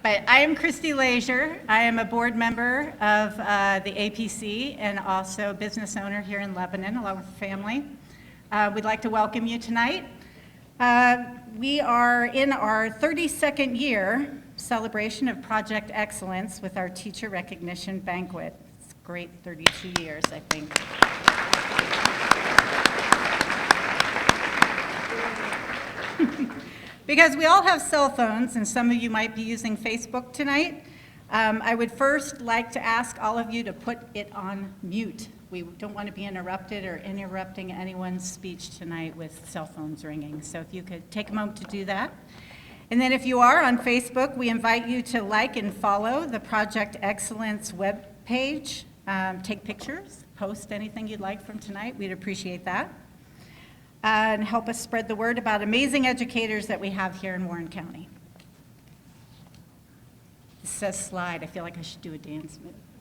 But I am Christy Leisure. I am a board member of the APC and also a business owner here in Lebanon, along with the family. We'd like to welcome you tonight. We are in our 32nd year celebration of Project Excellence with our teacher recognition banquet. It's a great 32 years, I think. Because we all have cell phones, and some of you might be using Facebook tonight, I would first like to ask all of you to put it on mute. We don't want to be interrupted or interrupting anyone's speech tonight with cell phones ringing. So if you could take a moment to do that. And then if you are on Facebook, we invite you to like and follow the Project Excellence webpage. Take pictures, post anything you'd like from tonight. We'd appreciate that. And help us spread the word about amazing educators that we have here in Warren County. It says slide. I feel like I should do a dance,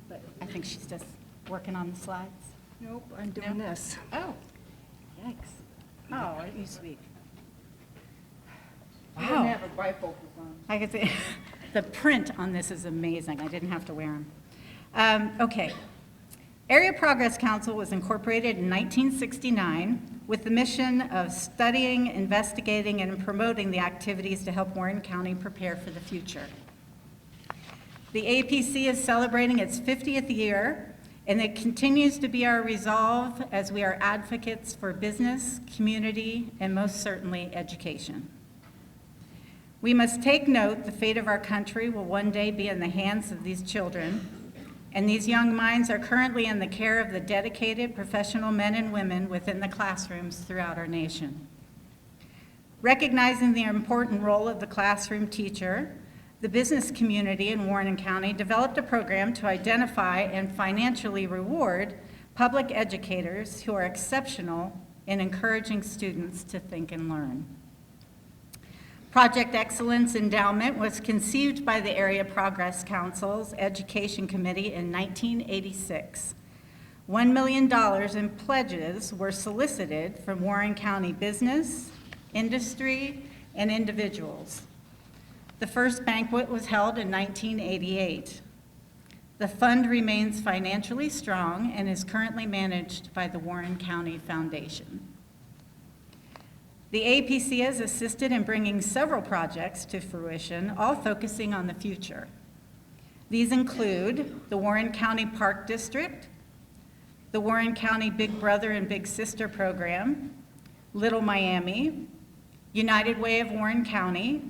but I think she's just working on the slides. Nope, I'm doing this. Oh, yikes. Oh, aren't you sweet? I didn't have a bifocal on. I could say, the print on this is amazing. I didn't have to wear them. Okay. Area Progress Council was incorporated in 1969 with the mission of studying, investigating, and promoting the activities to help Warren County prepare for the future. The APC is celebrating its 50th year, and it continues to be our resolve as we are advocates for business, community, and most certainly education. We must take note the fate of our country will one day be in the hands of these children, and these young minds are currently in the care of the dedicated professional men and women within the classrooms throughout our nation. Recognizing the important role of the classroom teacher, the business community in Warren County developed a program to identify and financially reward public educators who are exceptional in encouraging students to think and learn. Project Excellence Endowment was conceived by the Area Progress Council's Education Committee in 1986. $1 million in pledges were solicited from Warren County business, industry, and individuals. The first banquet was held in 1988. The fund remains financially strong and is currently managed by the Warren County Foundation. The APC has assisted in bringing several projects to fruition, all focusing on the future. These include the Warren County Park District, the Warren County Big Brother and Big Sister program, Little Miami, United Way of Warren County,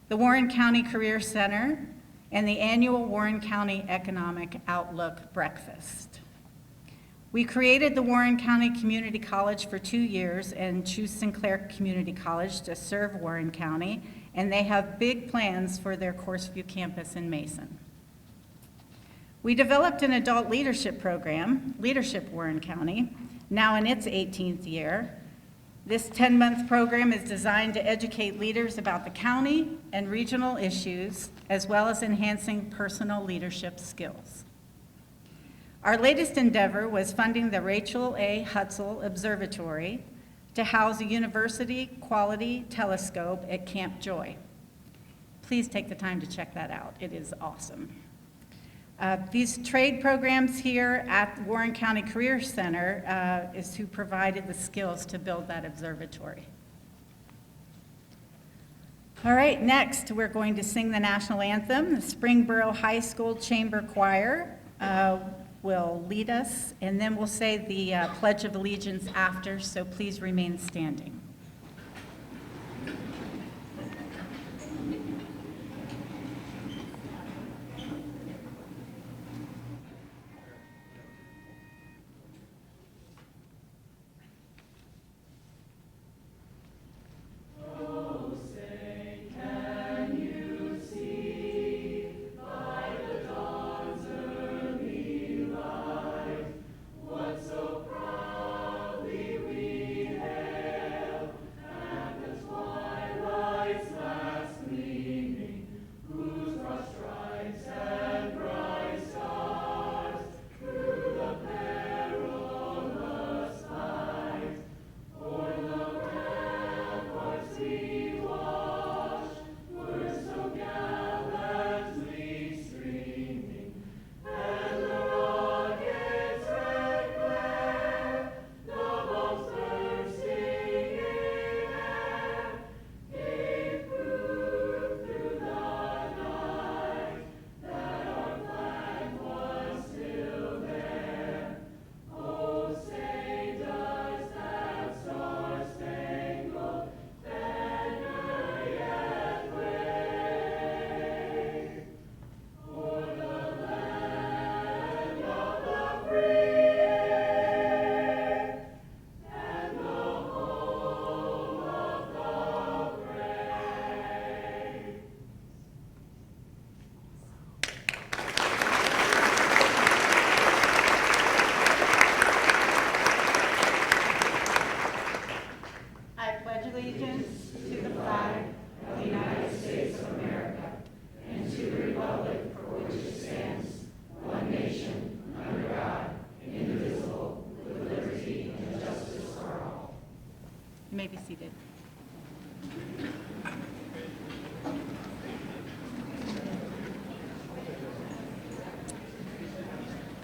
the Warren County Career Center, and the annual Warren County Economic Outlook Breakfast. We created the Warren County Community College for 2 years and Choose Sinclair Community College to serve Warren County, and they have big plans for their Courseview campus in Mason. We developed an adult leadership program, Leadership Warren County, now in its 18th year. This 10-month program is designed to educate leaders about the county and regional issues, as well as enhancing personal leadership skills. Our latest endeavor was funding the Rachel A. Hutzel Observatory to house a university quality telescope at Camp Joy. Please take the time to check that out. It is awesome. These trade programs here at Warren County Career Center is who provided the skills to build that observatory. All right, next we're going to sing the national anthem. The Springboro High School Chamber Choir will lead us, and then we'll say the Pledge of Allegiance after, so please remain standing. What so proudly we hailed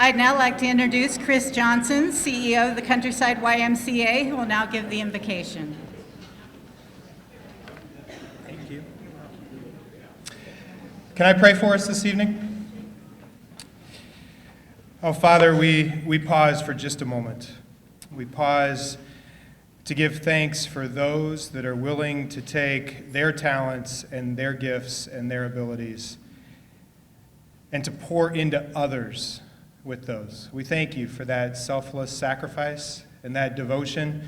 I'd now like to introduce Chris Johnson, CEO of the Countryside YMCA, who will now give the invocation. Thank you. Can I pray for us this evening? Oh, Father, we pause for just a moment. We pause to give thanks for those that are willing to take their talents and their gifts and their abilities and to pour into others with those. We thank you for that selfless sacrifice and that devotion.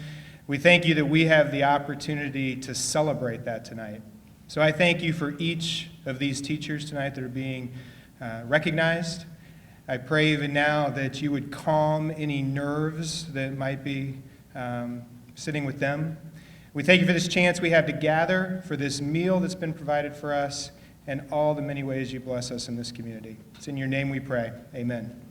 We thank you that we have the opportunity to celebrate that tonight. So I thank you for each of these teachers tonight that are being recognized. I pray even now that you would calm any nerves that might be sitting with them. We thank you for this chance we have to gather, for this meal that's been provided for us, and all the many ways you bless us in this community. It's in your name we pray. Amen.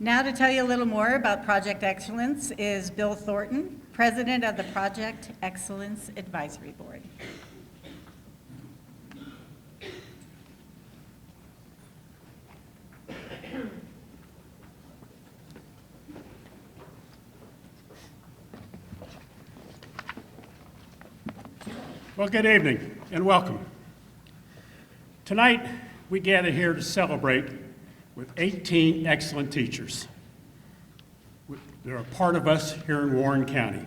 Now to tell you a little more about Project Excellence is Bill Thornton, President of the Project Excellence Advisory Board. Well, good evening and welcome. Tonight, we gather here to celebrate with 18 excellent teachers that are part of us here in Warren County.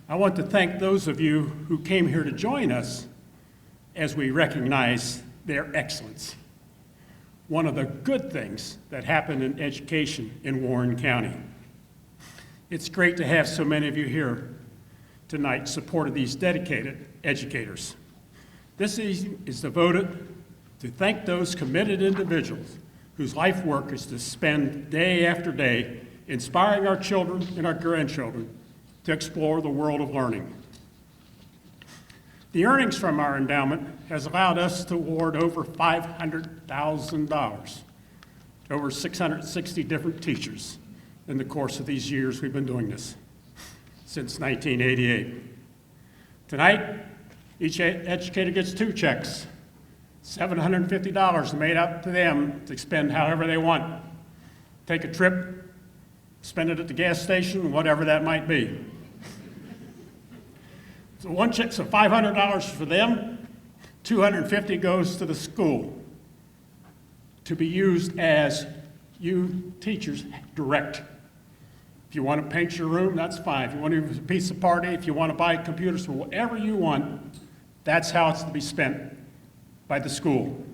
I want to thank those of you who came here to join us as we recognize their excellence. One of the good things that happened in education in Warren County. It's great to have so many of you here tonight supporting these dedicated educators. This evening is devoted to thank those committed individuals whose life work is to spend day after day inspiring our children and our grandchildren to explore the world of learning. The earnings from our endowment has allowed us to award over $500,000 to over 660 different teachers in the course of these years we've been doing this, since 1988. Tonight, each educator gets 2 checks, $750 made up to them to spend however they want. Take a trip, spend it at the gas station, whatever that might be. So one check, so $500 for them, $250 goes to the school to be used as you teachers direct. If you want to paint your room, that's fine. If you want to do a pizza party, if you want to buy computers for whatever you want, that's how it's to be spent by the school.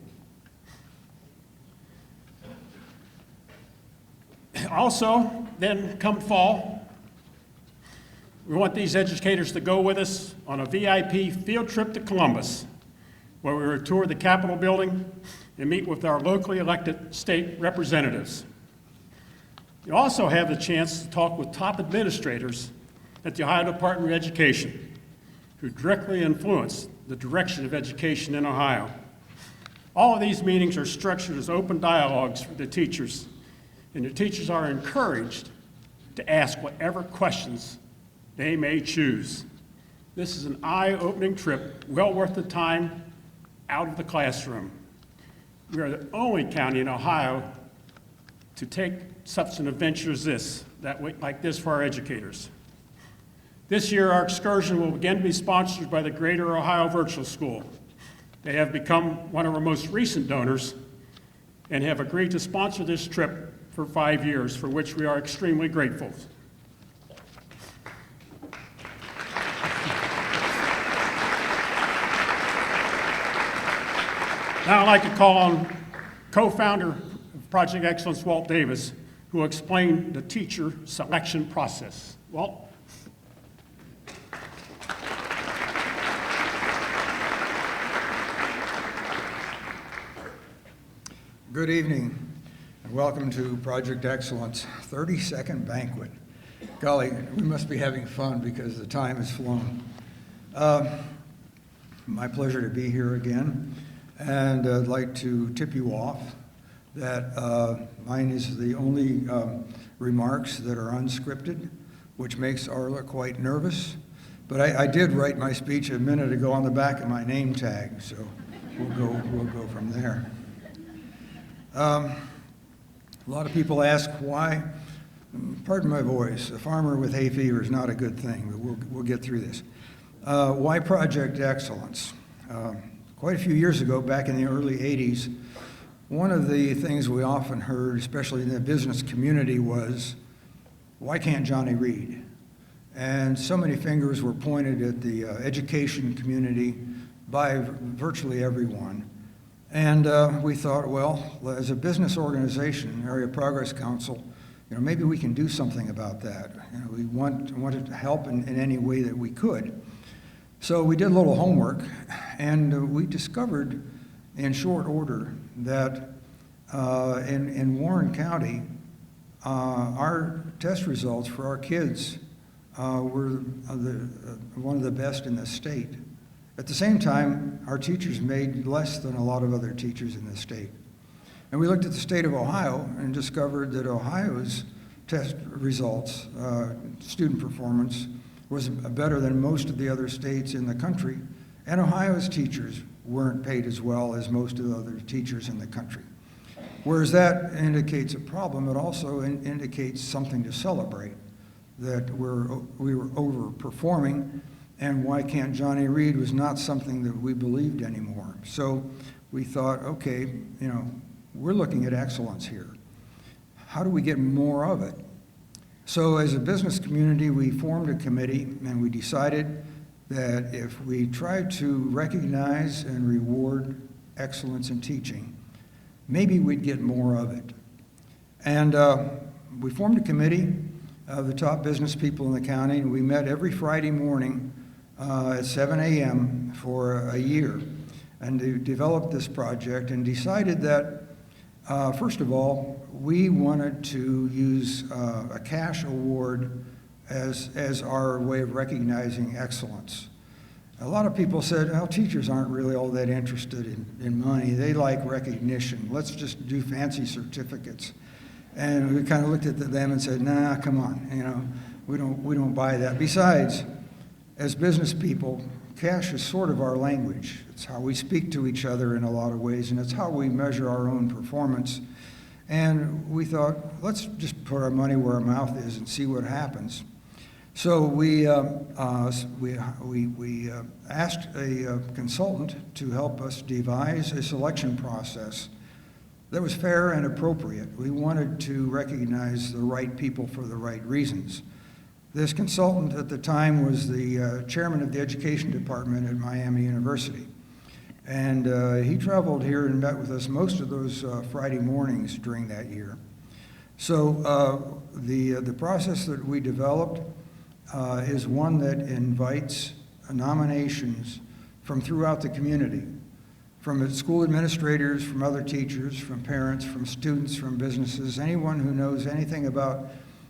Also, then come fall, we want these educators to go with us on a VIP field trip to Columbus, where we will tour the Capitol building and meet with our locally elected state representatives. You also have the chance to talk with top administrators at the Ohio Department of Education, who directly influence the direction of education in Ohio. All of these meetings are structured as open dialogues for the teachers, and the teachers are encouraged to ask whatever questions they may choose. This is an eye-opening trip, well worth the time out of the classroom. We are the only county in Ohio to take such an adventure as this, like this for our educators. This year, our excursion will again be sponsored by the Greater Ohio Virtual School. They have become one of our most recent donors and have agreed to sponsor this trip for 5 years, for which we are extremely grateful. Now I'd like to call on co-founder of Project Excellence, Walt Davis, who will explain the teacher selection process. Walt? Good evening, and welcome to Project Excellence 32nd banquet. Golly, we must be having fun because the time has flown. My pleasure to be here again, and I'd like to tip you off that mine is the only remarks that are unscripted, which makes Arla quite nervous. But I did write my speech a minute ago on the back of my name tag, so we'll go from there. A lot of people ask why, pardon my voice, a farmer with hay fever is not a good thing, but we'll get through this. Why Project Excellence? Quite a few years ago, back in the early 80s, one of the things we often heard, especially in the business community, was, why can't Johnny read? And so many fingers were pointed at the education community by virtually everyone. And we thought, well, as a business organization, Area Progress Council, maybe we can do something about that. We wanted to help in any way that we could. So we did a little homework, and we discovered in short order that in Warren County, our test results for our kids were one of the best in the state. At the same time, our teachers made less than a lot of other teachers in the state. And we looked at the state of Ohio and discovered that Ohio's test results, student performance, was better than most of the other states in the country, and Ohio's teachers weren't paid as well as most of the other teachers in the country. Whereas that indicates a problem, it also indicates something to celebrate, that we were overperforming, and why can't Johnny read was not something that we believed anymore. So we thought, okay, we're looking at excellence here. How do we get more of it? So as a business community, we formed a committee, and we decided that if we tried to recognize and reward excellence in teaching, maybe we'd get more of it. And we formed a committee of the top business people in the county, and we met every Friday morning at 7 a.m. for a year, and they developed this project and decided that, first of all, we wanted to use a cash award as our way of recognizing excellence. A lot of people said, well, teachers aren't really all that interested in money. They like recognition. Let's just do fancy certificates. And we kind of looked at them and said, nah, come on, we don't buy that. Besides, as business people, cash is sort of our language. It's how we speak to each other in a lot of ways, and it's how we measure our own performance. And we thought, let's just put our money where our mouth is and see what happens. So we asked a consultant to help us devise a selection process that was fair and appropriate. We wanted to recognize the right people for the right reasons. This consultant at the time was the chairman of the education department at Miami University. And he traveled here and met with us most of those Friday mornings during that year. So the process that we developed is one that invites nominations from throughout the community, from school administrators, from other teachers, from parents, from students, from businesses, anyone who knows anything about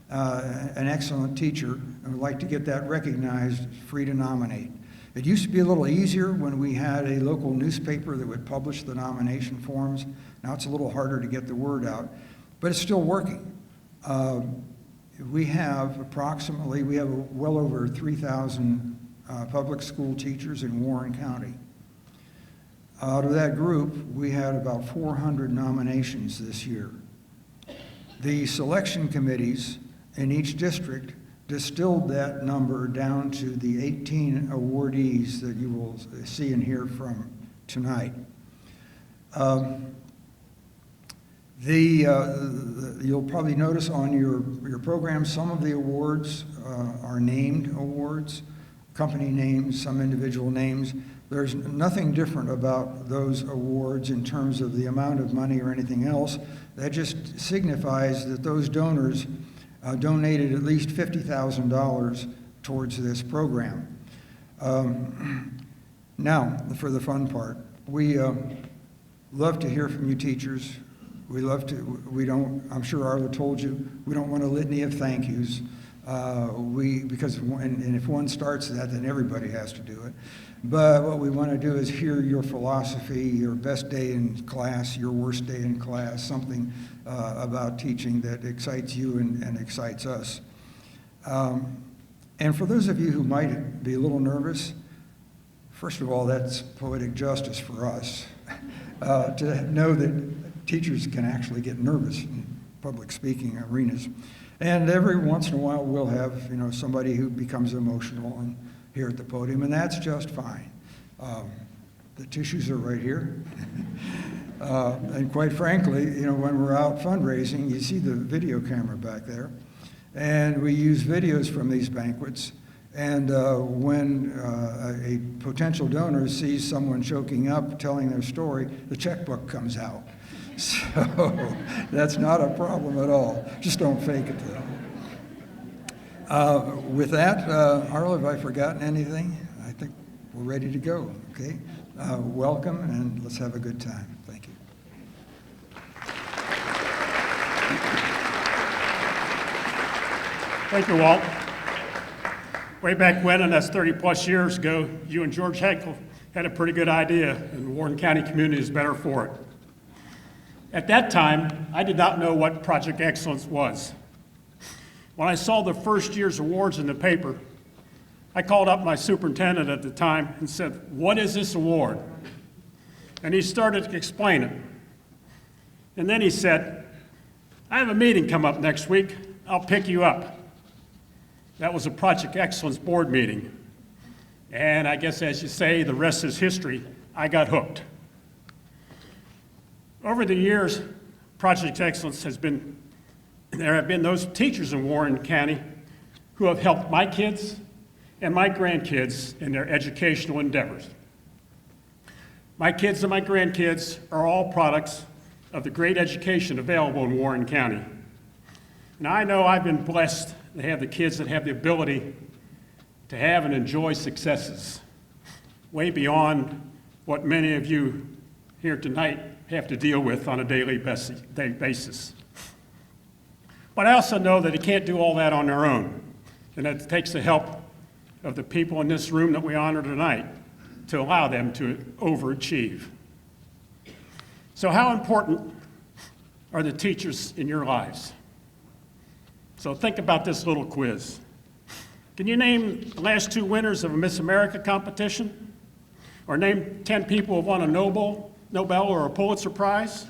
an excellent teacher and would like to get that recognized, free to nominate. It used to be a little easier when we had a local newspaper that would publish the nomination forms. Now it's a little harder to get the word out, but it's still working. We have well over 3,000 public school teachers in Warren County. Out of that group, we had about 400 nominations this year. The selection committees in each district distilled that number down to the 18 awardees that you will see and hear from tonight. You'll probably notice on your program some of the awards are named awards, company names, some individual names. There's nothing different about those awards in terms of the amount of money or anything else. That just signifies that those donors donated at least $50,000 towards this program. Now, for the fun part, we love to hear from you teachers. I'm sure Arla told you, we don't want a litany of thank yous. Because if one starts that, then everybody has to do it. But what we want to do is hear your philosophy, your best day in class, your worst day in class, something about teaching that excites you and excites us. And for those of you who might be a little nervous, First of all, that's poetic justice for us, to know that teachers can actually get nervous in public speaking arenas. And every once in a while, we'll have, somebody who becomes emotional and here at the podium, and that's just fine. The tissues are right here. And quite frankly, when we're out fundraising, you see the video camera back there, and we use videos from these banquets. And when a potential donor sees someone choking up, telling their story, the checkbook comes out. So that's not a problem at all. Just don't fake it, though. With that, Arlo, have I forgotten anything? I think we're ready to go, okay? Welcome, and let's have a good time. Thank you. Thank you, Walt. Way back when, and that's 30-plus years ago, you and George Henkel had a pretty good idea, and the Warren County community is better for it. At that time, I did not know what Project Excellence was. When I saw the first year's awards in the paper, I called up my superintendent at the time and said, "What is this award?" And he started to explain it. And then he said, "I have a meeting come up next week. I'll pick you up." That was a Project Excellence board meeting. And I guess, as you say, the rest is history. I got hooked. Over the years, Project Excellence there have been those teachers in Warren County who have helped my kids and my grandkids in their educational endeavors. My kids and my grandkids are all products of the great education available in Warren County. Now, I know I've been blessed to have the kids that have the ability to have and enjoy successes way beyond what many of you here tonight have to deal with on a daily basis. But I also know that they can't do all that on their own, and that it takes the help of the people in this room that we honor tonight to allow them to overachieve. So how important are the teachers in your lives? So think about this little quiz. Can you name the last 2 winners of a Miss America competition? Or name 10 people who have won a Nobel or a Pulitzer Prize?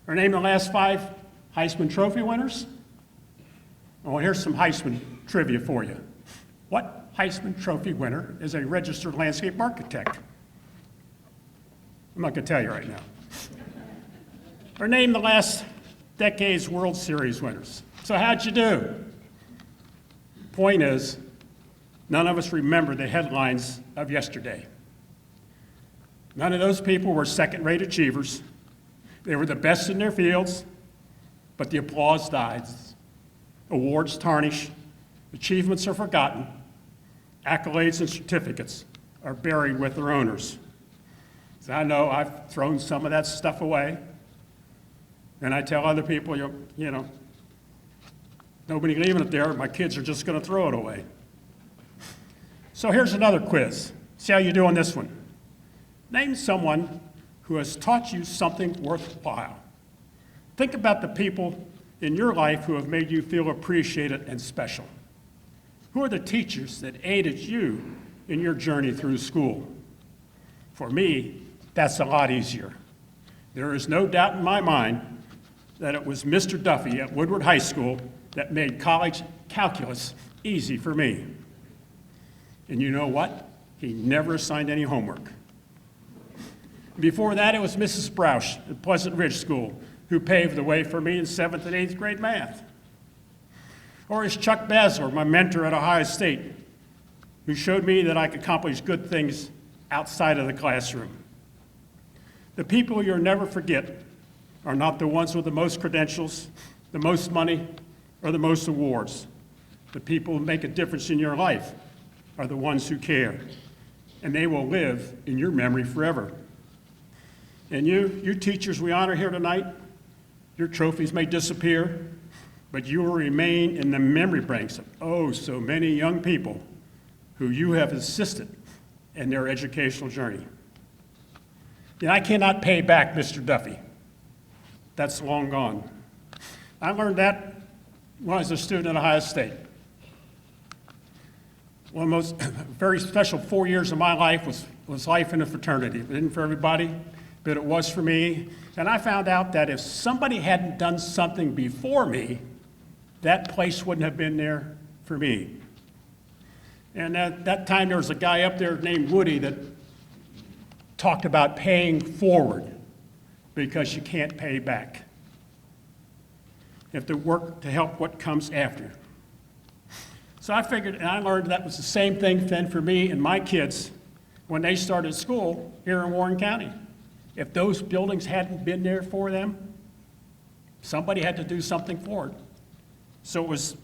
Or name the last 5 Heisman Trophy winners? Oh, here's some Heisman trivia for you. What Heisman Trophy winner is a registered landscape architect? I'm not going to tell you right now. Or name the last decade's World Series winners. So how'd you do? Point is, none of us remember the headlines of yesterday. None of those people were second-rate achievers. They were the best in their fields, but the applause dies. Awards tarnish, achievements are forgotten, accolades and certificates are buried with their owners. So I know I've thrown some of that stuff away, and I tell other people, nobody leaving it there, my kids are just going to throw it away. So here's another quiz. See how you do on this one. Name someone who has taught you something worthwhile. Think about the people in your life who have made you feel appreciated and special. Who are the teachers that aided you in your journey through school? For me, that's a lot easier. There is no doubt in my mind that it was Mr. Duffy at Woodward High School that made college calculus easy for me. And you know what? He never assigned any homework. Before that, it was Mrs. Broush at Pleasant Ridge School who paved the way for me in 7th and 8th grade math. Or it's Chuck Basler, my mentor at Ohio State, who showed me that I could accomplish good things outside of the classroom. The people you'll never forget are not the ones with the most credentials, the most money, or the most awards. The people who make a difference in your life are the ones who care, and they will live in your memory forever. And you teachers we honor here tonight, your trophies may disappear, but you will remain in the memory banks of so many young people who you have assisted in their educational journey. And I cannot pay back Mr. Duffy. That's long gone. I learned that when I was a student at Ohio State. one of the most very special 4 years of my life was life in a fraternity. It isn't for everybody, but it was for me. And I found out that if somebody hadn't done something before me, that place wouldn't have been there for me. And at that time, there was a guy up there named Woody that talked about paying forward because you can't pay back. You have to work to help what comes after. So I figured, and I learned that was the same thing then for me and my kids when they started school here in Warren County. If those buildings hadn't been there for them, somebody had to do something for it. So it was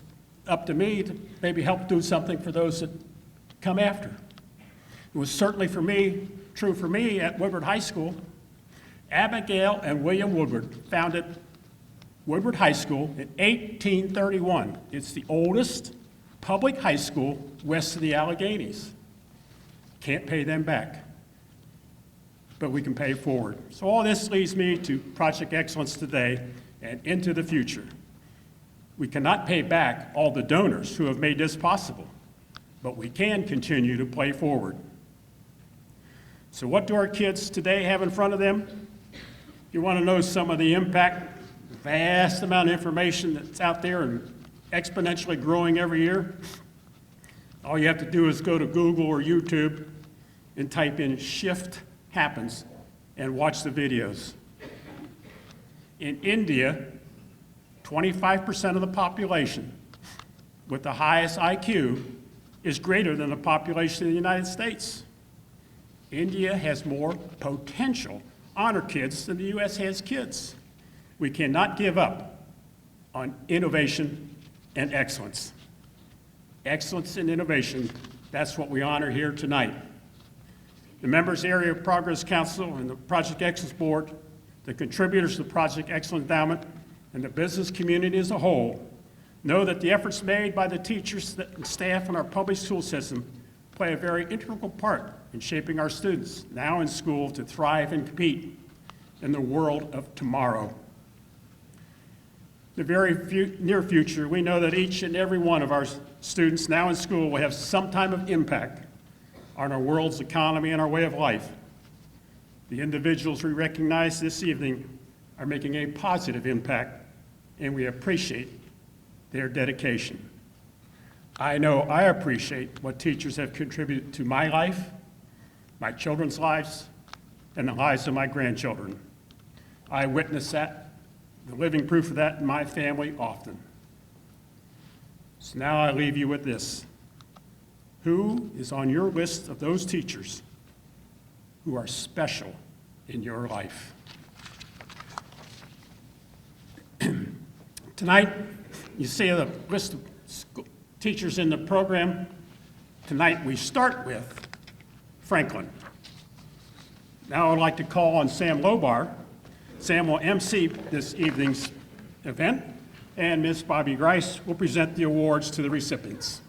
up to me to maybe help do something for those that come after. It was certainly for me, true for me at Woodward High School. Abigail and William Woodward founded Woodward High School in 1831. It's the oldest public high school west of the Alleghenies. Can't pay them back, but we can pay forward. So all this leads me to Project Excellence today and into the future. We cannot pay back all the donors who have made this possible, but we can continue to play forward. So what do our kids today have in front of them? You want to know some of the impact, vast amount of information that's out there and exponentially growing every year. All you have to do is go to Google or YouTube and type in "shift happens" and watch the videos. In India, 25% of the population with the highest IQ is greater than the population of the United States. India has more potential honor kids than the U.S. has kids. We cannot give up on innovation and excellence. Excellence and innovation, that's what we honor here tonight. The members Area Progress Council and the Project Excellence Board, the contributors to the Project Excellence Endowment, and the business community as a whole know that the efforts made by the teachers and staff in our public school system play a very integral part in shaping our students now in school to thrive and compete in the world of tomorrow. In the very near future, we know that each and every one of our students now in school will have some type of impact on our world's economy and our way of life. The individuals we recognize this evening are making a positive impact, and we appreciate their dedication. I know I appreciate what teachers have contributed to my life, my children's lives, and the lives of my grandchildren. I witness that, the living proof of that in my family often. So now I leave you with this. Who is on your list of those teachers who are special in your life? Tonight, you see the list of teachers in the program. Tonight, we start with Franklin. Now I'd like to call on Sam Lobar. Sam will MC this evening's event, and Ms. Bobby Grice will present the awards to the recipients.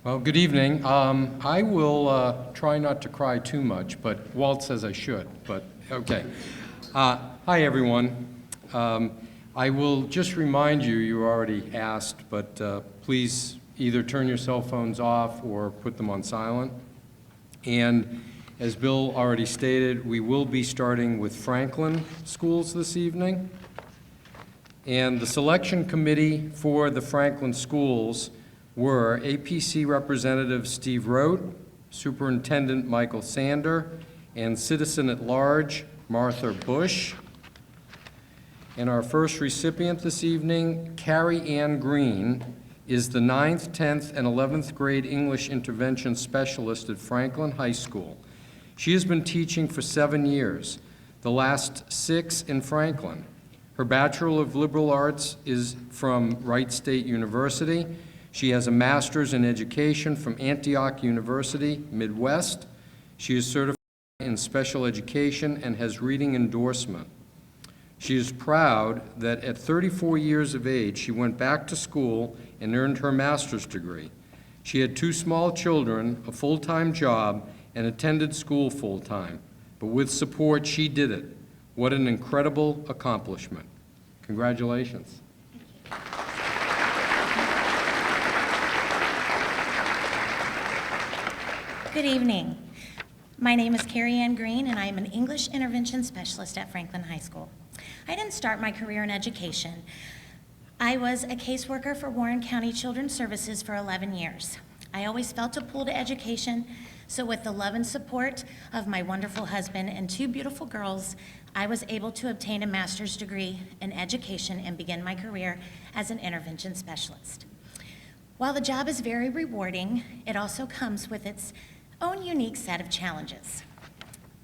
Well, good evening. I will try not to cry too much, but Walt says I should, but okay. Hi, everyone. I will just remind you, you already asked, but please either turn your cell phones off or put them on silent. And as Bill already stated, we will be starting with Franklin schools this evening. And the selection committee for the Franklin schools were APC Representative Steve Rote, Superintendent Michael Sander, and Citizen at Large Martha Bush. And our first recipient this evening, Carrie Ann Green, is the 9th, 10th, and 11th grade English intervention specialist at Franklin High School. She has been teaching for 7 years, the last 6 in Franklin. Her Bachelor of Liberal Arts is from Wright State University. She has a master's in education from Antioch University, Midwest. She is certified in special education and has reading endorsement. She is proud that at 34 years of age, she went back to school and earned her master's degree. She had 2 small children, a full-time job, and attended school full-time. But with support, she did it. What an incredible accomplishment. Congratulations. Good evening. My name is Carrie Ann Green, and I am an English intervention specialist at Franklin High School. I didn't start my career in education. I was a caseworker for Warren County Children's Services for 11 years. I always felt a pull to education, so with the love and support of my wonderful husband and 2 beautiful girls, I was able to obtain a master's degree in education and begin my career as an intervention specialist. While the job is very rewarding, it also comes with its own unique set of challenges.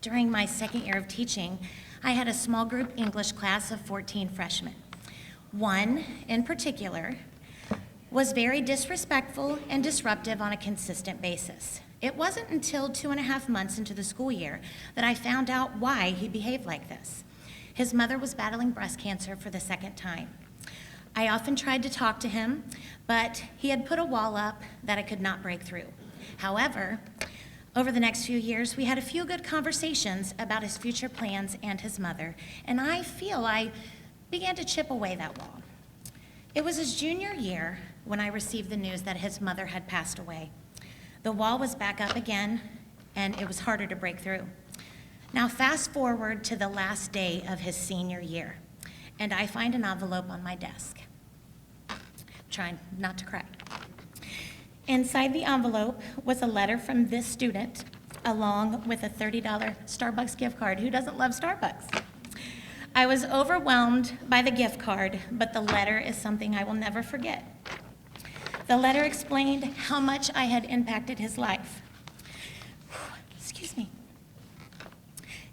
During my 2nd year of teaching, I had a small group English class of 14 freshmen. One, in particular, was very disrespectful and disruptive on a consistent basis. It wasn't until 2.5 months into the school year that I found out why he behaved like this. His mother was battling breast cancer for the 2nd time. I often tried to talk to him, but he had put a wall up that I could not break through. However, over the next few years, we had a few good conversations about his future plans and his mother, and I feel I began to chip away that wall. It was his junior year when I received the news that his mother had passed away. The wall was back up again, and it was harder to break through. Now fast forward to the last day of his senior year, and I find an envelope on my desk. Trying not to cry. Inside the envelope was a letter from this student, along with a $30 Starbucks gift card. Who doesn't love Starbucks? I was overwhelmed by the gift card, but the letter is something I will never forget. The letter explained how much I had impacted his life. Excuse me.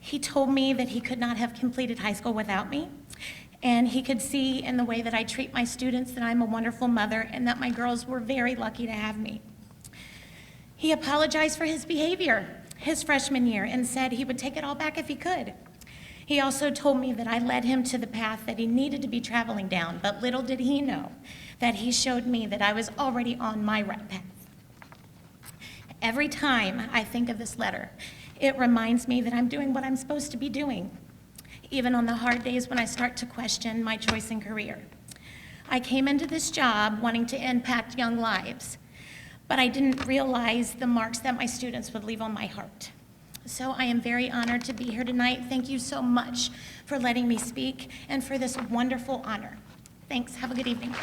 He told me that he could not have completed high school without me, and he could see in the way that I treat my students that I'm a wonderful mother and that my girls were very lucky to have me. He apologized for his behavior his freshman year and said he would take it all back if he could. He also told me that I led him to the path that he needed to be traveling down, but little did he know that he showed me that I was already on my right path. Every time I think of this letter, it reminds me that I'm doing what I'm supposed to be doing, even on the hard days when I start to question my choice in career. I came into this job wanting to impact young lives, but I didn't realize the marks that my students would leave on my heart. So I am very honored to be here tonight. Thank you so much for letting me speak and for this wonderful honor. Thanks. Have a good evening.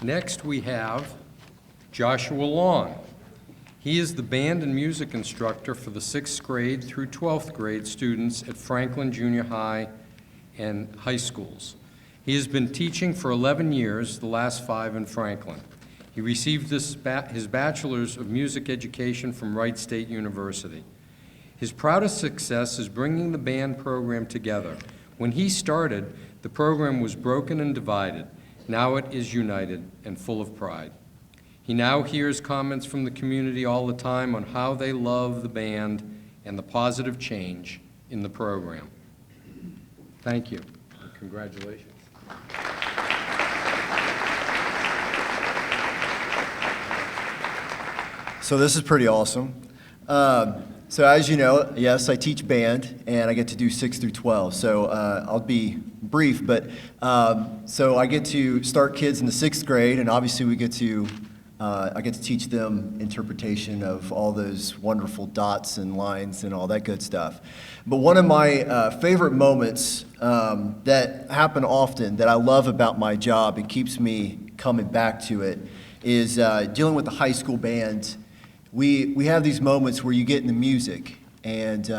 Next, we have Joshua Long. He is the band and music instructor for the 6th grade through 12th grade students at Franklin Junior High and high schools. He has been teaching for 11 years, the last 5 in Franklin. He received his bachelor's of music education from Wright State University. His proudest success is bringing the band program together. When he started, the program was broken and divided. Now it is united and full of pride. He now hears comments from the community all the time on how they love the band and the positive change in the program. Thank you. Congratulations. So this is pretty awesome. So as you know, yes, I teach band, and I get to do 6 through 12. So I'll be brief, but so I get to start kids in the 6th grade, and obviously I get to teach them interpretation of all those wonderful dots and lines and all that good stuff. But one of my favorite moments that happen often, that I love about my job and keeps me coming back to it, is dealing with the high school band. We have these moments where you get into music, and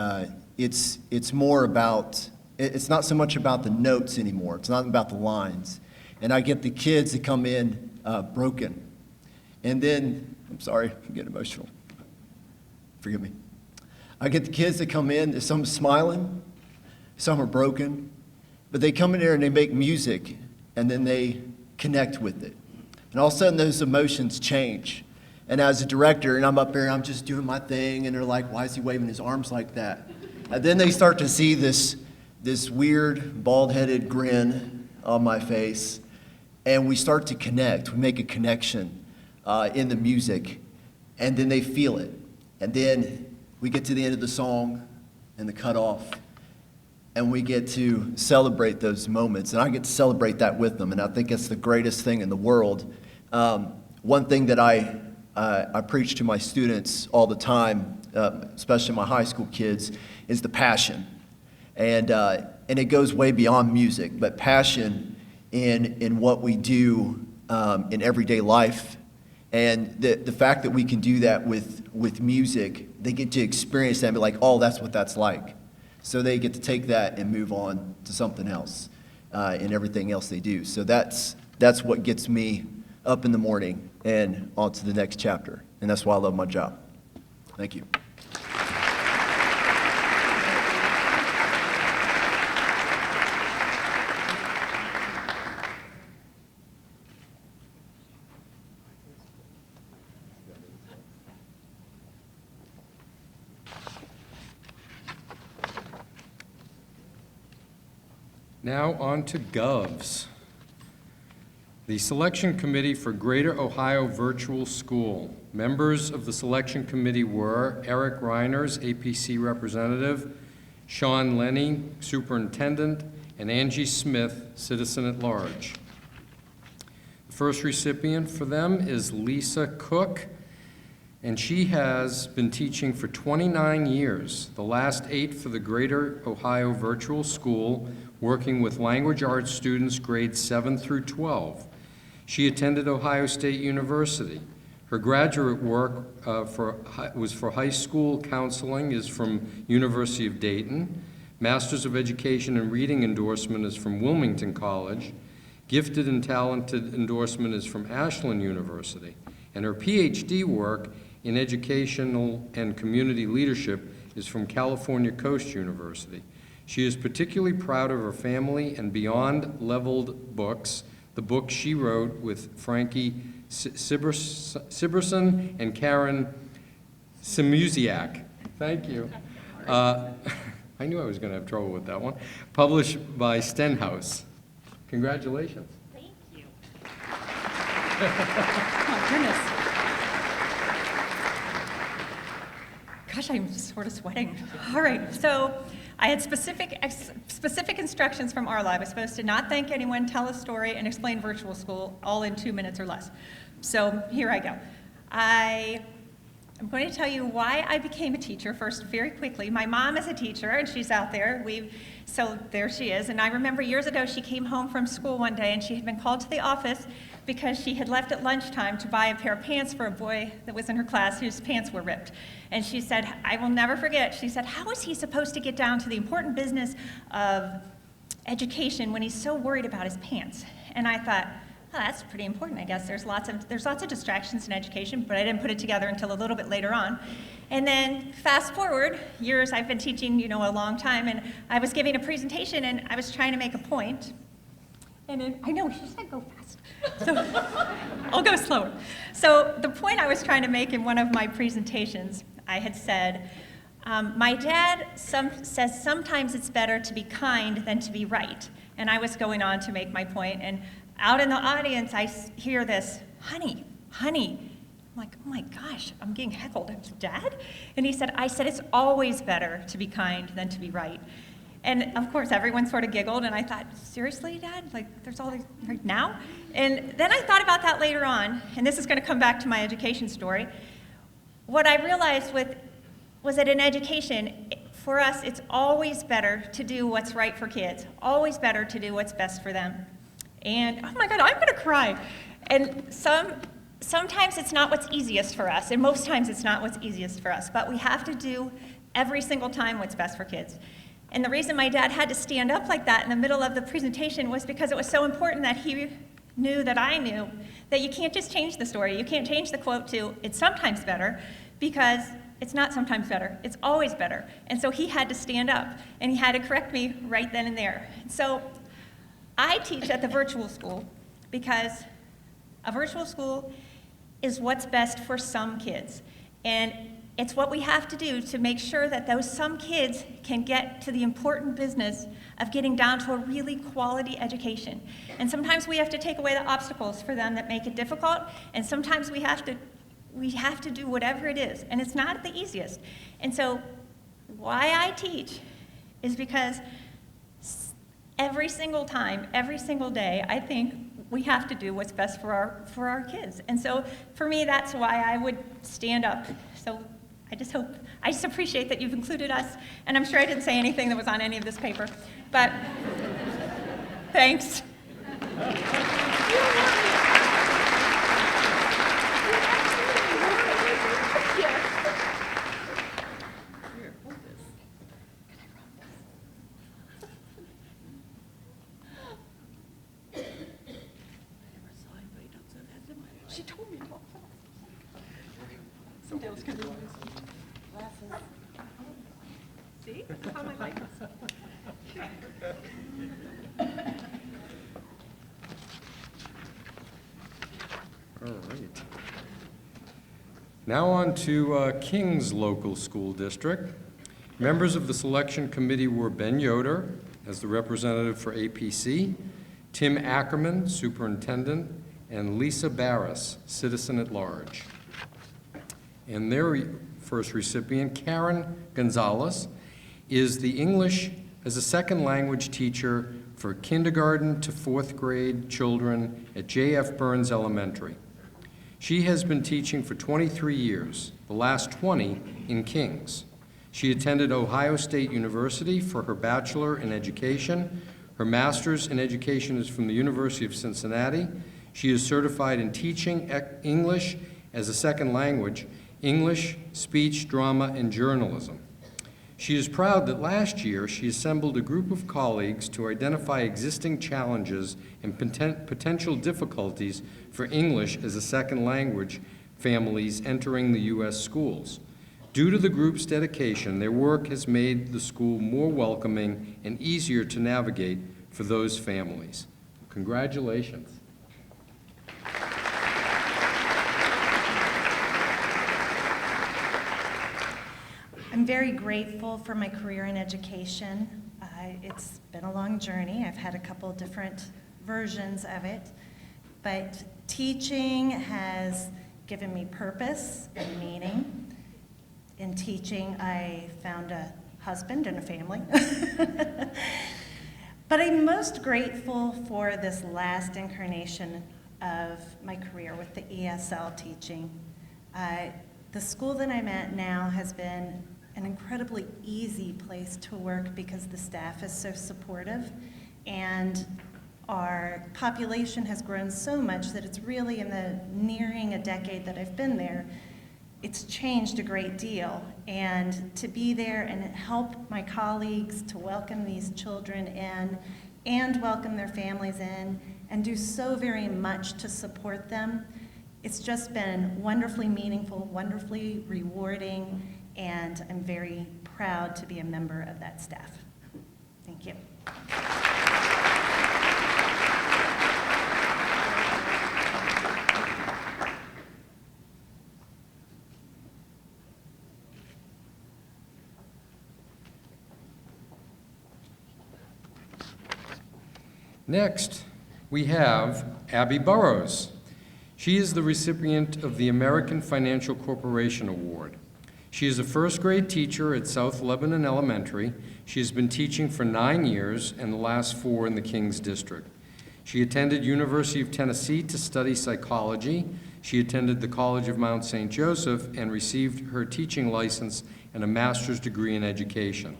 it's more about, it's not so much about the notes anymore. It's not about the lines. And I get the kids that come in broken. And then, I'm sorry, I'm getting emotional. Forgive me. I get the kids that come in, some smiling, some are broken, but they come in there and they make music, and then they connect with it. And all of a sudden, those emotions change. And as a director, and I'm up there, and I'm just doing my thing, and they're like, why is he waving his arms like that? And then they start to see this weird, bald-headed grin on my face, and we start to connect. We make a connection in the music, and then they feel it. And then we get to the end of the song and the cutoff, and we get to celebrate those moments, and I get to celebrate that with them, and I think it's the greatest thing in the world. One thing that I preach to my students all the time, especially my high school kids, is the passion. And it goes way beyond music, but passion in what we do in everyday life. And the fact that we can do that with music, they get to experience that and be like, oh, that's what that's like. So they get to take that and move on to something else in everything else they do. So that's what gets me up in the morning and on to the next chapter. And that's why I love my job. Thank you. Now on to Govs. The Selection Committee for Greater Ohio Virtual School. Members of the Selection Committee were Eric Reiners, APC Representative, Sean Lenny, Superintendent, and Angie Smith, Citizen at Large. The first recipient for them is Lisa Cook, and she has been teaching for 29 years, the last 8 for the Greater Ohio Virtual School, working with language arts students grades 7 through 12. She attended Ohio State University. Her graduate work was for high school counseling is from University of Dayton. Masters of Education in Reading endorsement is from Wilmington College. Gifted and Talented endorsement is from Ashland University. And her PhD work in Educational and Community Leadership is from California Coast University. She is particularly proud of her family and Beyond Leveled books, the book she wrote with Frankie Siberson and Karen Simuziak. Thank you. I knew I was going to have trouble with that one. Published by Stenhouse. Congratulations. Thank you. Oh, my goodness. Gosh, I'm sort of sweating. All right, so I had specific instructions from Arla. I was supposed to not thank anyone, tell a story, and explain virtual school all in 2 minutes or less. So here I go. I'm going to tell you why I became a teacher first very quickly. My mom is a teacher, and she's out there. So there she is. And I remember years ago, she came home from school one day, and she had been called to the office because she had left at lunchtime to buy a pair of pants for a boy that was in her class whose pants were ripped. And she said, I will never forget, she said, how is he supposed to get down to the important business of education when he's so worried about his pants? And I thought, oh, that's pretty important, I guess. There's lots of distractions in education, but I didn't put it together until a little bit later on. And then fast forward years, I've been teaching, a long time, and I was giving a presentation, and I was trying to make a point. And I know, she said go fast. So I'll go slower. So the point I was trying to make in one of my presentations, I had said, my dad says sometimes it's better to be kind than to be right. And I was going on to make my point, and out in the audience, I hear this, honey. I'm like, oh my gosh, I'm getting heckled. I'm Dad? And he said, I said, it's always better to be kind than to be right. And of course, everyone sort of giggled, and I thought, seriously, Dad? Like, there's all these, right now? And then I thought about that later on, and this is going to come back to my education story. What I realized was that in education, for us, it's always better to do what's right for kids, always better to do what's best for them. And, oh my God, I'm going to cry. And sometimes it's not what's easiest for us, and most times it's not what's easiest for us, but we have to do every single time what's best for kids. And the reason my dad had to stand up like that in the middle of the presentation was because it was so important that he knew that I knew that you can't just change the story. You can't change the quote to, it's sometimes better, because It's not sometimes better, it's always better. And so he had to stand up, and he had to correct me right then and there. So I teach at the virtual school because a virtual school is what's best for some kids. And it's what we have to do to make sure that those some kids can get to the important business of getting down to a really quality education. And sometimes we have to take away the obstacles for them that make it difficult, and sometimes we have to do whatever it is, and it's not the easiest. And so why I teach is because every single time, every single day, I think we have to do what's best for our kids. And so for me, that's why I would stand up. So I just appreciate that you've included us, and I'm sure I didn't say anything that was on any of this paper, but thanks. She told me to walk fast. Somebody else can do this. See? That's how my life is. All right. Now on to Kings Local School District. Members of the selection committee were Ben Yoder as the representative for APC, Tim Ackerman, superintendent, and Lisa Barris, citizen at large. And their first recipient, Karen Gonzalez, is the English as a second language teacher for kindergarten to fourth grade children at J.F. Burns Elementary. She has been teaching for 23 years, the last 20 in Kings. She attended Ohio State University for her bachelor in education. Her master's in education is from the University of Cincinnati. She is certified in teaching English as a second language, English, speech, drama, and journalism. She is proud that last year she assembled a group of colleagues to identify existing challenges and potential difficulties for English as a second language families entering the U.S. schools. Due to the group's dedication, their work has made the school more welcoming and easier to navigate for those families. Congratulations. I'm very grateful for my career in education. It's been a long journey. I've had a couple different versions of it, but teaching has given me purpose and meaning. In teaching, I found a husband and a family. But I'm most grateful for this last incarnation of my career with the ESL teaching. The school that I'm at now has been an incredibly easy place to work because the staff is so supportive, and our population has grown so much that it's really, in the nearing a decade that I've been there, it's changed a great deal. And to be there and help my colleagues to welcome these children in and welcome their families in and do so very much to support them, it's just been wonderfully meaningful, wonderfully rewarding, and I'm very proud to be a member of that staff. Thank you. Next, we have Abby Burrows. She is the recipient of the American Financial Corporation Award. She is a first grade teacher at South Lebanon Elementary. She has been teaching for 9 years and the last 4 in the Kings District. She attended University of Tennessee to study psychology. She attended the College of Mount St. Joseph and received her teaching license and a master's degree in education.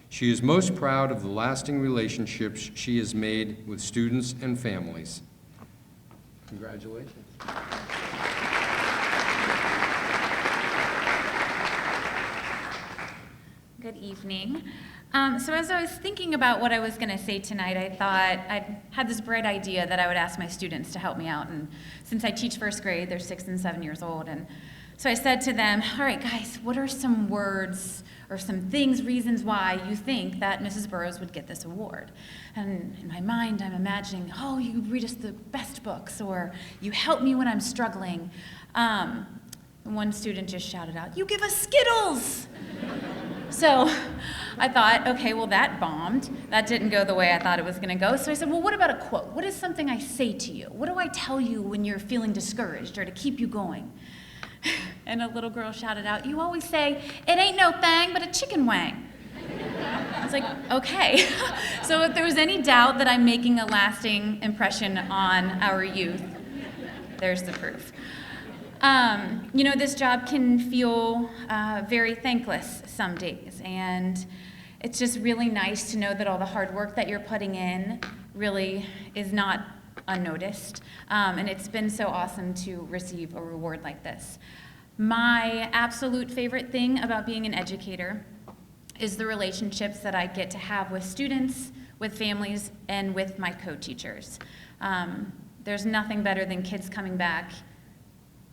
She is most proud of the lasting relationships she has made with students and families. Congratulations. Good evening. So as I was thinking about what I was going to say tonight, I thought I had this bright idea that I would ask my students to help me out. And since I teach first grade, they're 6 and 7 years old. And So I said to them, all right, guys, what are some words or some things, reasons why you think that Mrs. Burroughs would get this award? And in my mind, I'm imagining, oh, you read us the best books, or you help me when I'm struggling. One student just shouted out, you give us Skittles! So I thought, okay, well, that bombed. That didn't go the way I thought it was going to go. So I said, well, what about a quote? What is something I say to you? What do I tell you when you're feeling discouraged or to keep you going? And a little girl shouted out, you always say, it ain't no thang but a chicken wang. I was like, okay. So if there was any doubt that I'm making a lasting impression on our youth, there's the proof. You know, this job can feel very thankless some days, and it's just really nice to know that all the hard work that you're putting in really is not unnoticed, and it's been so awesome to receive a reward like this. My absolute favorite thing about being an educator is the relationships that I get to have with students, with families, and with my co-teachers. There's nothing better than kids coming back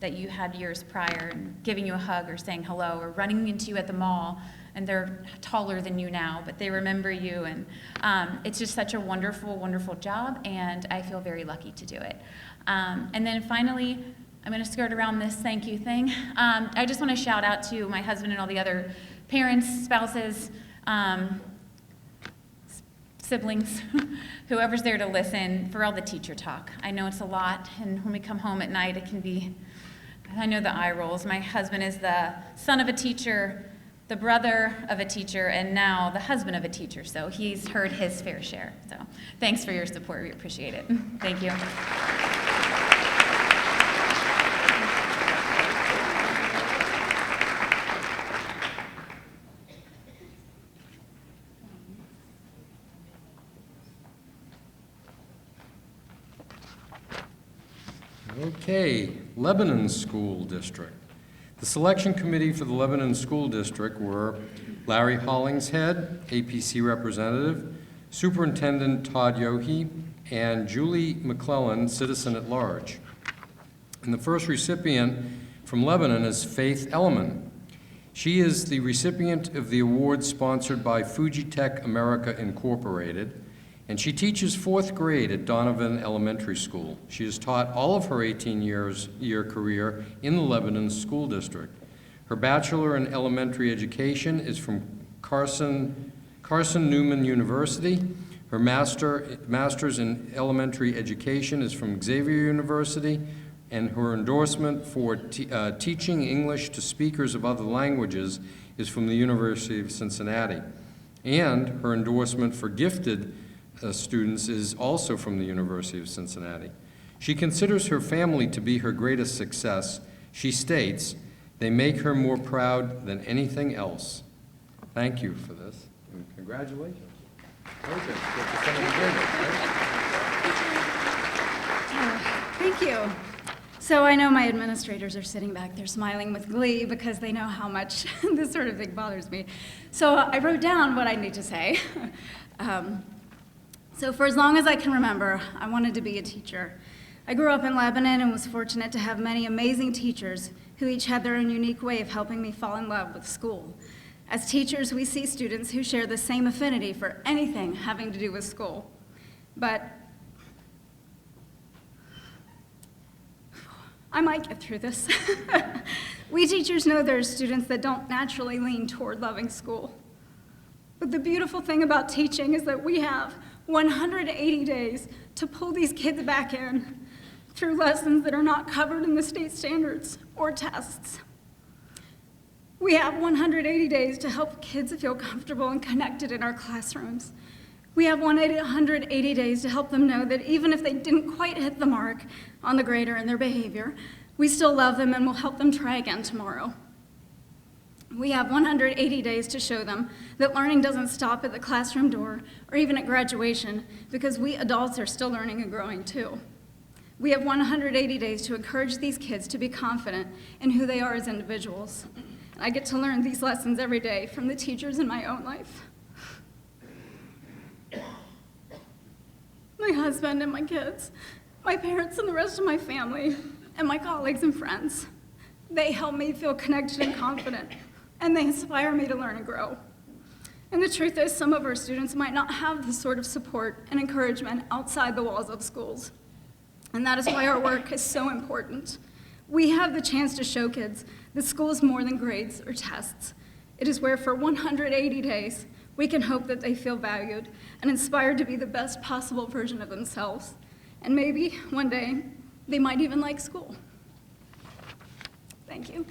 that you had years prior and giving you a hug or saying hello or running into you at the mall, and they're taller than you now, but they remember you, and it's just such a wonderful, wonderful job, and I feel very lucky to do it. And then finally, I'm gonna skirt around this thank you thing. I just wanna shout out to my husband and all the other parents, spouses, siblings, whoever's there to listen, for all the teacher talk. I know it's a lot, and when we come home at night, it can be, I know the eye rolls. My husband is the son of a teacher, the brother of a teacher, and now the husband of a teacher, so he's heard his fair share. So thanks for your support, we appreciate it. Thank you. Okay, Lebanon School District. The selection committee for the Lebanon School District were Larry Hollingshead, APC representative, Superintendent Todd Yohe, and Julie McClellan, citizen at large. And the first recipient from Lebanon is Faith Elliman. She is the recipient of the award sponsored by Fujitech America Incorporated, and she teaches 4th grade at Donovan Elementary School. She has taught all of her 18-year career in the Lebanon School District. Her bachelor in elementary education is from Carson Newman University. Her master's in elementary education is from Xavier University, and her endorsement for teaching English to speakers of other languages is from the University of Cincinnati. And her endorsement for gifted students is also from the University of Cincinnati. She considers her family to be her greatest success. She states, they make her more proud than anything else. Thank you for this, and congratulations. Very good. Get to some of the bigger, right? Thank you. So I know my administrators are sitting back there smiling with glee because they know how much this sort of thing bothers me. So I wrote down what I need to say. So for as long as I can remember, I wanted to be a teacher. I grew up in Lebanon and was fortunate to have many amazing teachers who each had their own unique way of helping me fall in love with school. As teachers, we see students who share the same affinity for anything having to do with school. But I might get through this. We teachers know there are students that don't naturally lean toward loving school. But the beautiful thing about teaching is that we have 180 days to pull these kids back in through lessons that are not covered in the state standards or tests. We have 180 days to help kids feel comfortable and connected in our classrooms. We have 180 days to help them know that even if they didn't quite hit the mark on the grade or in their behavior, we still love them and will help them try again tomorrow. We have 180 days to show them that learning doesn't stop at the classroom door or even at graduation, because we adults are still learning and growing too. We have 180 days to encourage these kids to be confident in who they are as individuals. And I get to learn these lessons every day from the teachers in my own life. My husband and my kids, my parents and the rest of my family, and my colleagues and friends. They help me feel connected and confident, and they inspire me to learn and grow. And the truth is, some of our students might not have this sort of support and encouragement outside the walls of schools. And that is why our work is so important. We have the chance to show kids that school is more than grades or tests. It is where for 180 days, we can hope that they feel valued and inspired to be the best possible version of themselves. And maybe one day, they might even like school. Thank you.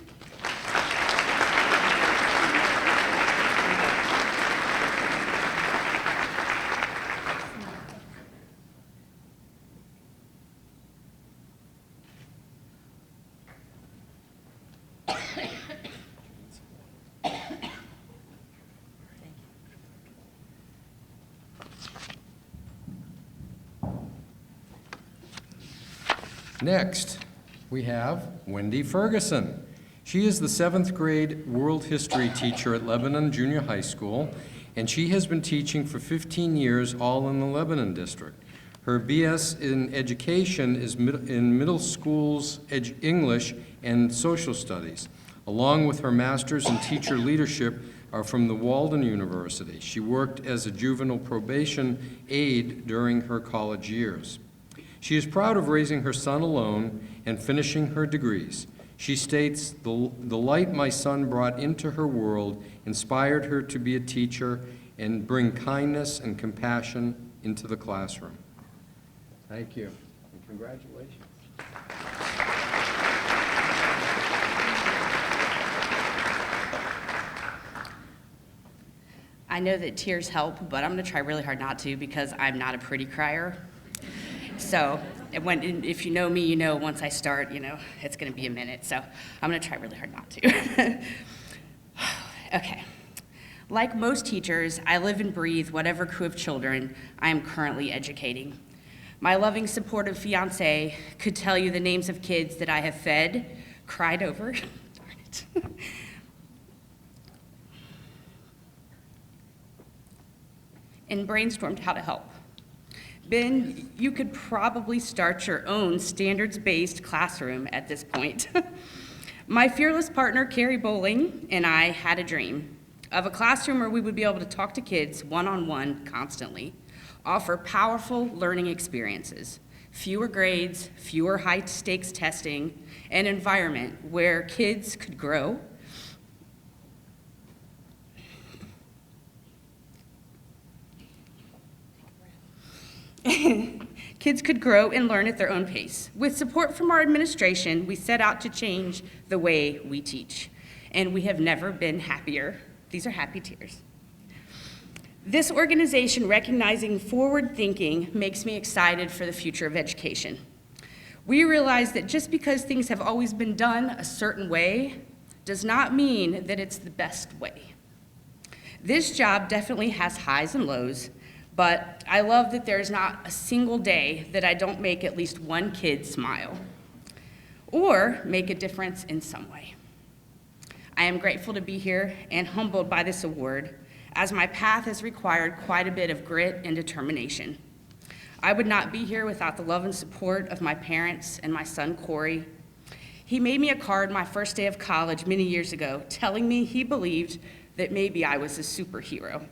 Next, we have Wendy Ferguson. She is the 7th grade world history teacher at Lebanon Junior High School, and she has been teaching for 15 years, all in the Lebanon district. Her BS in education is in middle schools English and social studies, along with her master's in teacher leadership are from the Walden University. She worked as a juvenile probation aide during her college years. She is proud of raising her son alone and finishing her degrees. She states, the light my son brought into her world inspired her to be a teacher and bring kindness and compassion into the classroom. Thank you, and congratulations. I know that tears help, but I'm going to try really hard not to because I'm not a pretty crier. So if you know me, you know once I start, it's going to be a minute. So I'm going to try really hard not to. Okay. Like most teachers, I live and breathe whatever crew of children I am currently educating. My loving, supportive fiance could tell you the names of kids that I have fed, cried over, darn it, and brainstormed how to help. Ben, you could probably start your own standards-based classroom at this point. My fearless partner, Carrie Bowling, and I had a dream of a classroom where we would be able to talk to kids one-on-one constantly, offer powerful learning experiences, fewer grades, fewer high-stakes testing, an environment where kids could grow, kids could grow and learn at their own pace. With support from our administration, we set out to change the way we teach, and we have never been happier. These are happy tears. This organization, recognizing forward thinking, makes me excited for the future of education. We realize that just because things have always been done a certain way does not mean that it's the best way. This job definitely has highs and lows, but I love that there's not a single day that I don't make at least one kid smile or make a difference in some way. I am grateful to be here and humbled by this award, as my path has required quite a bit of grit and determination. I would not be here without the love and support of my parents and my son, Corey. He made me a card my first day of college many years ago, telling me he believed that maybe I was a superhero.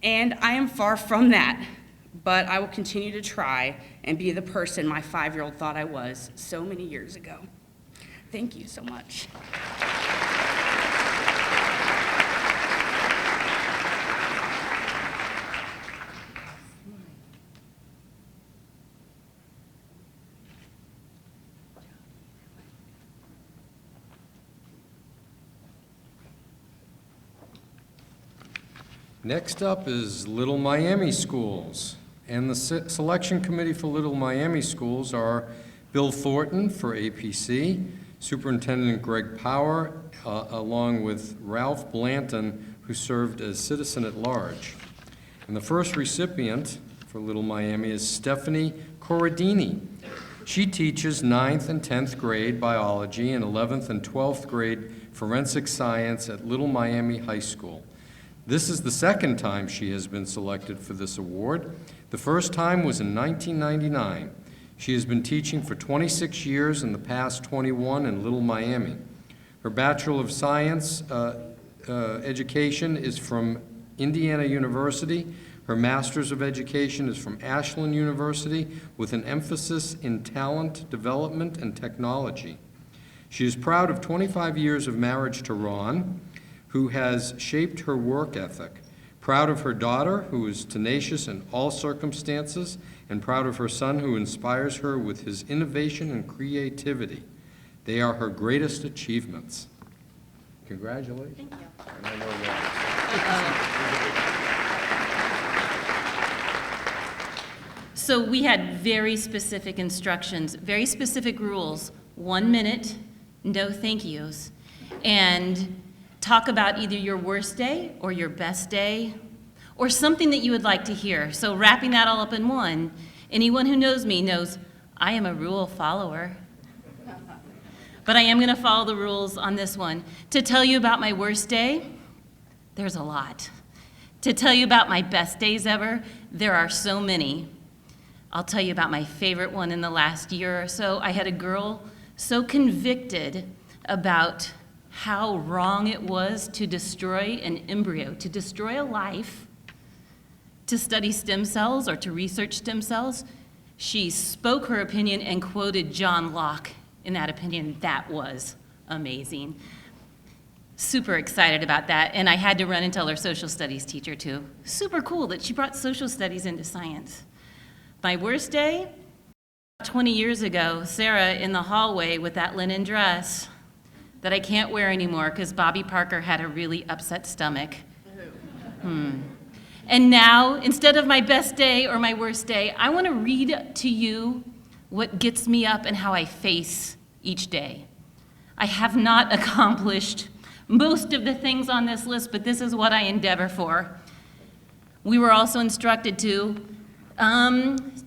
And I am far from that, but I will continue to try and be the person my 5-year-old thought I was so many years ago. Thank you so much. Next up is Little Miami Schools. And the selection committee for Little Miami Schools are Bill Thornton for APC, Superintendent Greg Power, along with Ralph Blanton, who served as citizen at large. And the first recipient for Little Miami is Stephanie Corradini. She teaches 9th and 10th grade biology and 11th and 12th grade forensic science at Little Miami High School. This is the second time she has been selected for this award. The first time was in 1999. She has been teaching for 26 years and the past 21 in Little Miami. Her Bachelor of Science education is from Indiana University. Her Master's of Education is from Ashland University with an emphasis in talent development and technology. She is proud of 25 years of marriage to Ron, who has shaped her work ethic. Proud of her daughter, who is tenacious in all circumstances, and proud of her son, who inspires her with his innovation and creativity. They are her greatest achievements. Congratulations. Thank you. So we had very specific instructions, very specific rules. 1 minute, no thank yous. And talk about either your worst day or your best day or something that you would like to hear. So wrapping that all up in one, anyone who knows me knows I am a rule follower. But I am going to follow the rules on this one. To tell you about my worst day, there's a lot. To tell you about my best days ever, there are so many. I'll tell you about my favorite one in the last year or so. I had a girl so convicted about how wrong it was to destroy an embryo, to destroy a life, to study stem cells or to research stem cells. She spoke her opinion and quoted John Locke in that opinion. That was amazing. Super excited about that. And I had to run and tell her social studies teacher too. Super cool that she brought social studies into science. My worst day, 20 years ago, Sarah in the hallway with that linen dress that I can't wear anymore because Bobby Parker had a really upset stomach. And now, instead of my best day or my worst day, I want to read to you what gets me up and how I face each day. I have not accomplished most of the things on this list, but this is what I endeavor for. We were also instructed to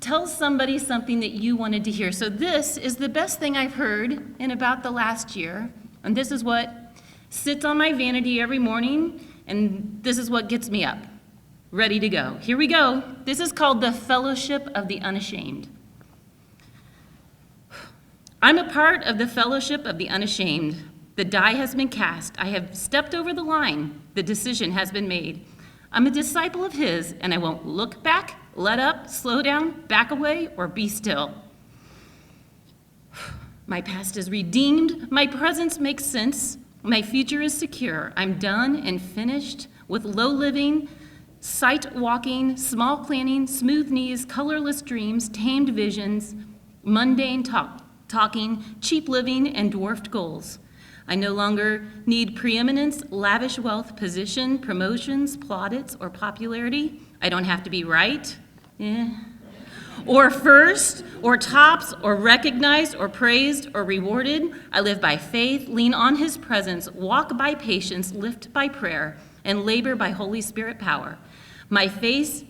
tell somebody something that you wanted to hear. So this is the best thing I've heard in about the last year, and this is what sits on my vanity every morning, and this is what gets me up, ready to go. Here we go. This is called the Fellowship of the Unashamed. I'm a part of the Fellowship of the Unashamed. The die has been cast. I have stepped over the line. The decision has been made. I'm a disciple of his, and I won't look back, let up, slow down, back away, or be still. My past is redeemed. My presence makes sense. My future is secure. I'm done and finished with low living, sight walking, small planning, smooth knees, colorless dreams, tamed visions, mundane talking, cheap living, and dwarfed goals. I no longer need preeminence, lavish wealth, position, promotions, plaudits, or popularity. I don't have to be right, or first, or tops, or recognized, or praised, or rewarded. I live by faith, lean on his presence, walk by patience, lift by prayer, and labor by Holy Spirit power. My face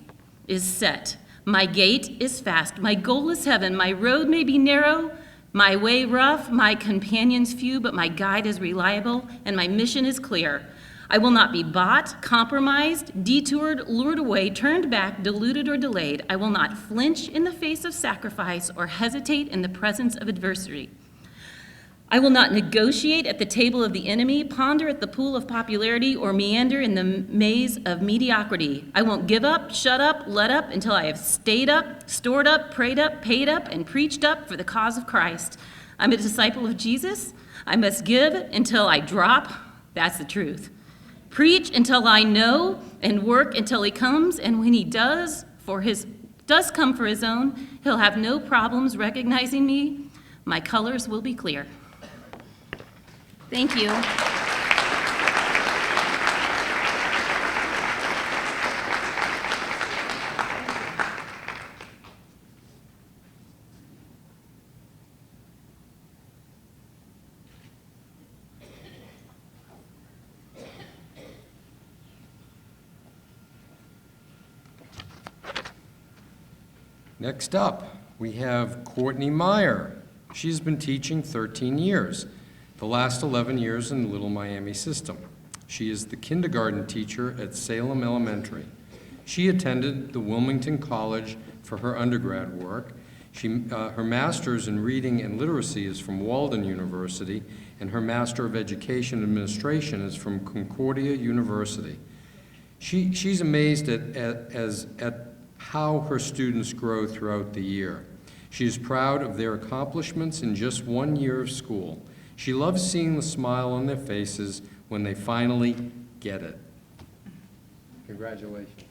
is set. My gait is fast. My goal is heaven. My road may be narrow, my way rough, my companions few, but my guide is reliable, and my mission is clear. I will not be bought, compromised, detoured, lured away, turned back, deluded, or delayed. I will not flinch in the face of sacrifice or hesitate in the presence of adversity. I will not negotiate at the table of the enemy, ponder at the pool of popularity, or meander in the maze of mediocrity. I won't give up, shut up, let up until I have stayed up, stored up, prayed up, paid up, and preached up for the cause of Christ. I'm a disciple of Jesus. I must give until I drop. That's the truth. Preach until I know, and work until he comes, and when he does come for his own, he'll have no problems recognizing me. My colors will be clear. Thank you. Next up, we have Courtney Meyer. She's been teaching 13 years, the last 11 years in the Little Miami system. She is the kindergarten teacher at Salem Elementary. She attended the Wilmington College for her undergrad work. Her master's in reading and literacy is from Walden University, and her Master of Education Administration is from Concordia University. She's amazed at how her students grow throughout the year. She is proud of their accomplishments in just 1 year of school. She loves seeing the smile on their faces when they finally get it. Congratulations.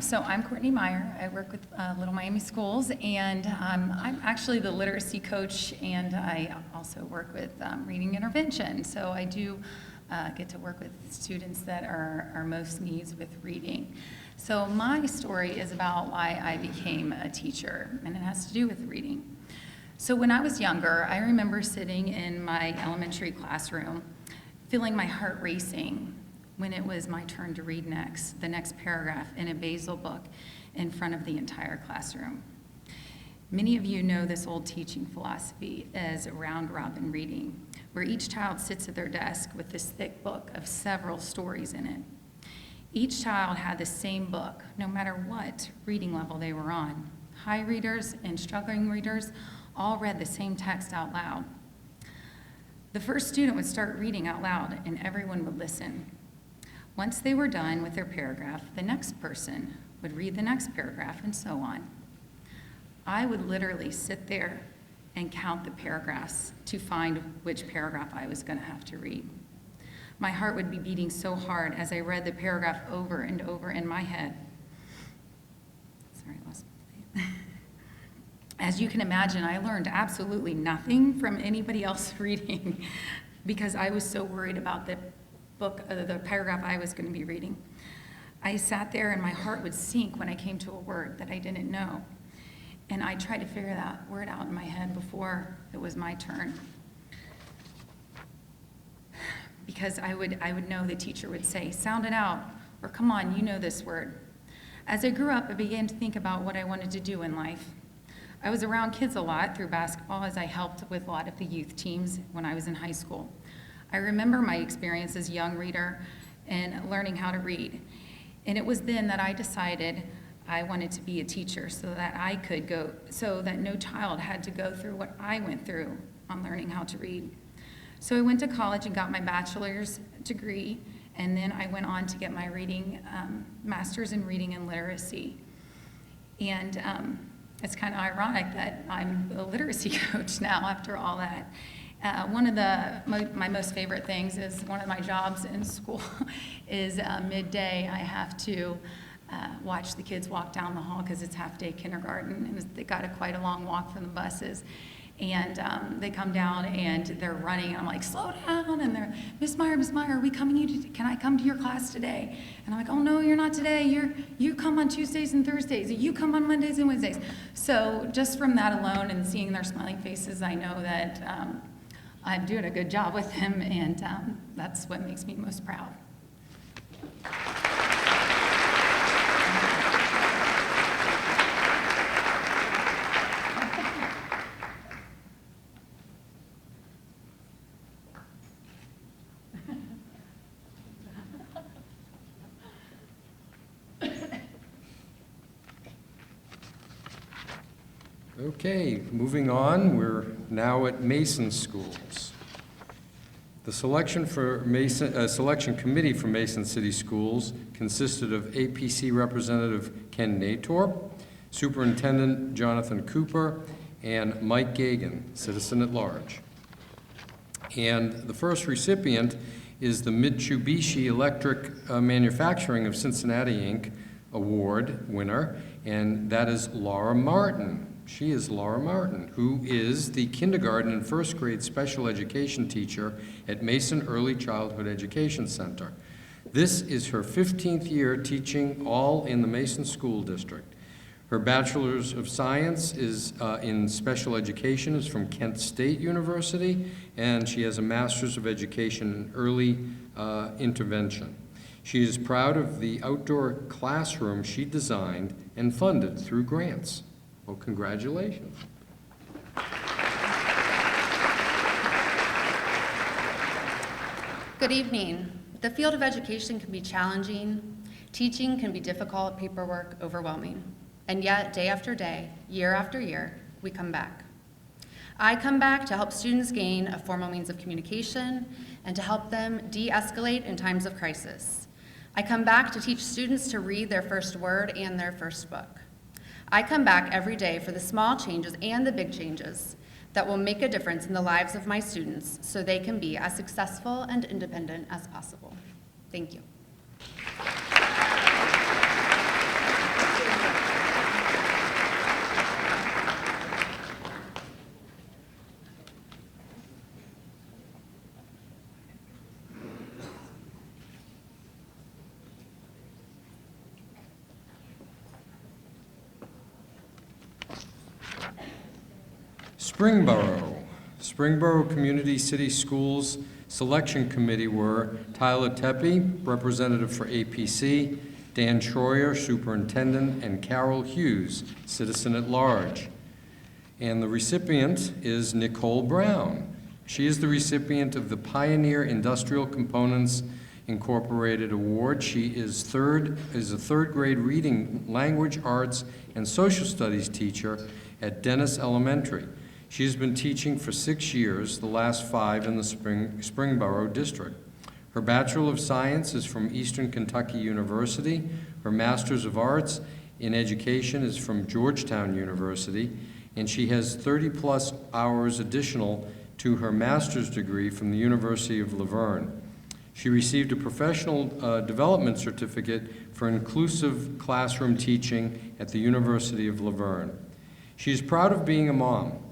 So I'm Courtney Meyer. I work with Little Miami Schools, and I'm actually the literacy coach, and I also work with reading intervention. So I do get to work with students that are most needs with reading. So my story is about why I became a teacher, and it has to do with reading. So when I was younger, I remember sitting in my elementary classroom, feeling my heart racing when it was my turn to read the next paragraph in a Basil book in front of the entire classroom. Many of you know this old teaching philosophy as round robin reading, where each child sits at their desk with this thick book of several stories in it. Each child had the same book, no matter what reading level they were on. High readers and struggling readers all read the same text out loud. The first student would start reading out loud, and everyone would listen. Once they were done with their paragraph, the next person would read the next paragraph, and so on. I would literally sit there and count the paragraphs to find which paragraph I was going to have to read. My heart would be beating so hard as I read the paragraph over and over in my head. Sorry, I lost my place. As you can imagine, I learned absolutely nothing from anybody else reading because I was so worried about the paragraph I was going to be reading. I sat there and my heart would sink when I came to a word that I didn't know. And I tried to figure that word out in my head before it was my turn. Because I would know the teacher would say, sound it out, or come on, you know this word. As I grew up, I began to think about what I wanted to do in life. I was around kids a lot through basketball as I helped with a lot of the youth teams when I was in high school. I remember my experience as a young reader and learning how to read. And it was then that I decided I wanted to be a teacher so that no child had to go through what I went through on learning how to read. So I went to college and got my bachelor's degree, and then I went on to get my master's in reading and literacy. And it's kind of ironic that I'm a literacy coach now after all that. One of my most favorite things is one of my jobs in school is midday. I have to watch the kids walk down the hall because it's half-day kindergarten, and they got quite a long walk from the buses. And they come down and they're running, and I'm like, slow down, and they're, Miss Meyer, are we coming can I come to your class today? And I'm like, oh no, you're not today, you come on Tuesdays and Thursdays, you come on Mondays and Wednesdays. So just from that alone and seeing their smiling faces, I know that I'm doing a good job with them, and that's what makes me most proud. Okay, moving on, we're now at Mason Schools. The selection committee for Mason City Schools consisted of APC Representative Ken Natorp, Superintendent Jonathan Cooper, and Mike Gagan, citizen at large. And the first recipient is the Mitsubishi Electric Manufacturing of Cincinnati, Inc. Award winner, and that is Laura Martin. She is Laura Martin, who is the kindergarten and first grade special education teacher at Mason Early Childhood Education Center. This is her 15th year teaching all in the Mason School District. Her Bachelor's of Science is in Special Education is from Kent State University, and she has a Master's of Education in Early Intervention. She is proud of the outdoor classroom she designed and funded through grants. Well, congratulations. Good evening. The field of education can be challenging, teaching can be difficult, paperwork overwhelming, and yet day after day, year after year, we come back. I come back to help students gain a formal means of communication and to help them de-escalate in times of crisis. I come back to teach students to read their first word and their first book. I come back every day for the small changes and the big changes that will make a difference in the lives of my students so they can be as successful and independent as possible. Thank you. Springboro Community City Schools Selection Committee were Tyler Tepe, representative for APC, Dan Troyer, superintendent, and Carol Hughes, citizen at large. And the recipient is Nicole Brown. She is the recipient of the Pioneer Industrial Components Incorporated Award. She is a third grade reading, language arts, and social studies teacher at Dennis Elementary. She has been teaching for 6 years, the last 5 in the Springboro district. Her Bachelor of Science is from Eastern Kentucky University. Her Master's of Arts in Education is from Georgetown University, and she has 30-plus hours additional to her master's degree from the University of La Verne. She received a professional development certificate for inclusive classroom teaching at the University of La Verne. She is proud of being a mom.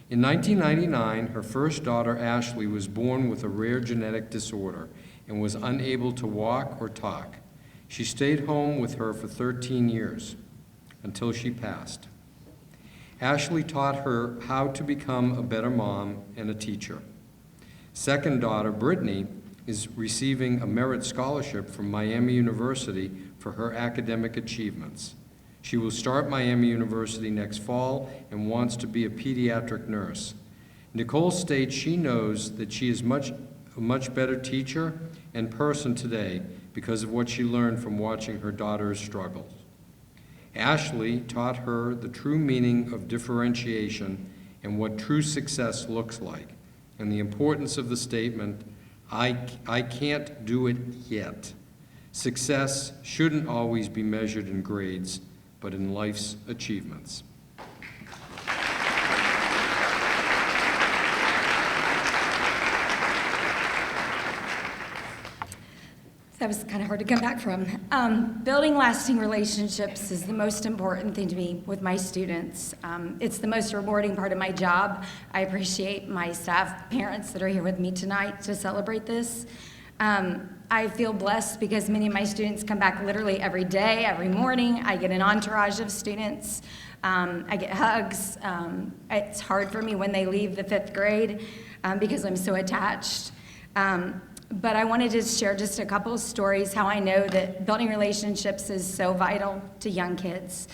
In 1999, her first daughter, Ashley, was born with a rare genetic disorder and was unable to walk or talk. She stayed home with her for 13 years until she passed. Ashley taught her how to become a better mom and a teacher. Second daughter, Brittany, is receiving a merit scholarship from Miami University for her academic achievements. She will start Miami University next fall and wants to be a pediatric nurse. Nicole states she knows that she is a much better teacher and person today because of what she learned from watching her daughter's struggles. Ashley taught her the true meaning of differentiation and what true success looks like, and the importance of the statement, I can't do it yet. Success shouldn't always be measured in grades, but in life's achievements. That was kind of hard to come back from. Building lasting relationships is the most important thing to me with my students. It's the most rewarding part of my job. I appreciate my staff, parents that are here with me tonight to celebrate this. I feel blessed because many of my students come back literally every day, every morning. I get an entourage of students. I get hugs. It's hard for me when they leave the 5th grade because I'm so attached. But I wanted to share just a couple of stories how I know that building relationships is so vital to young kids.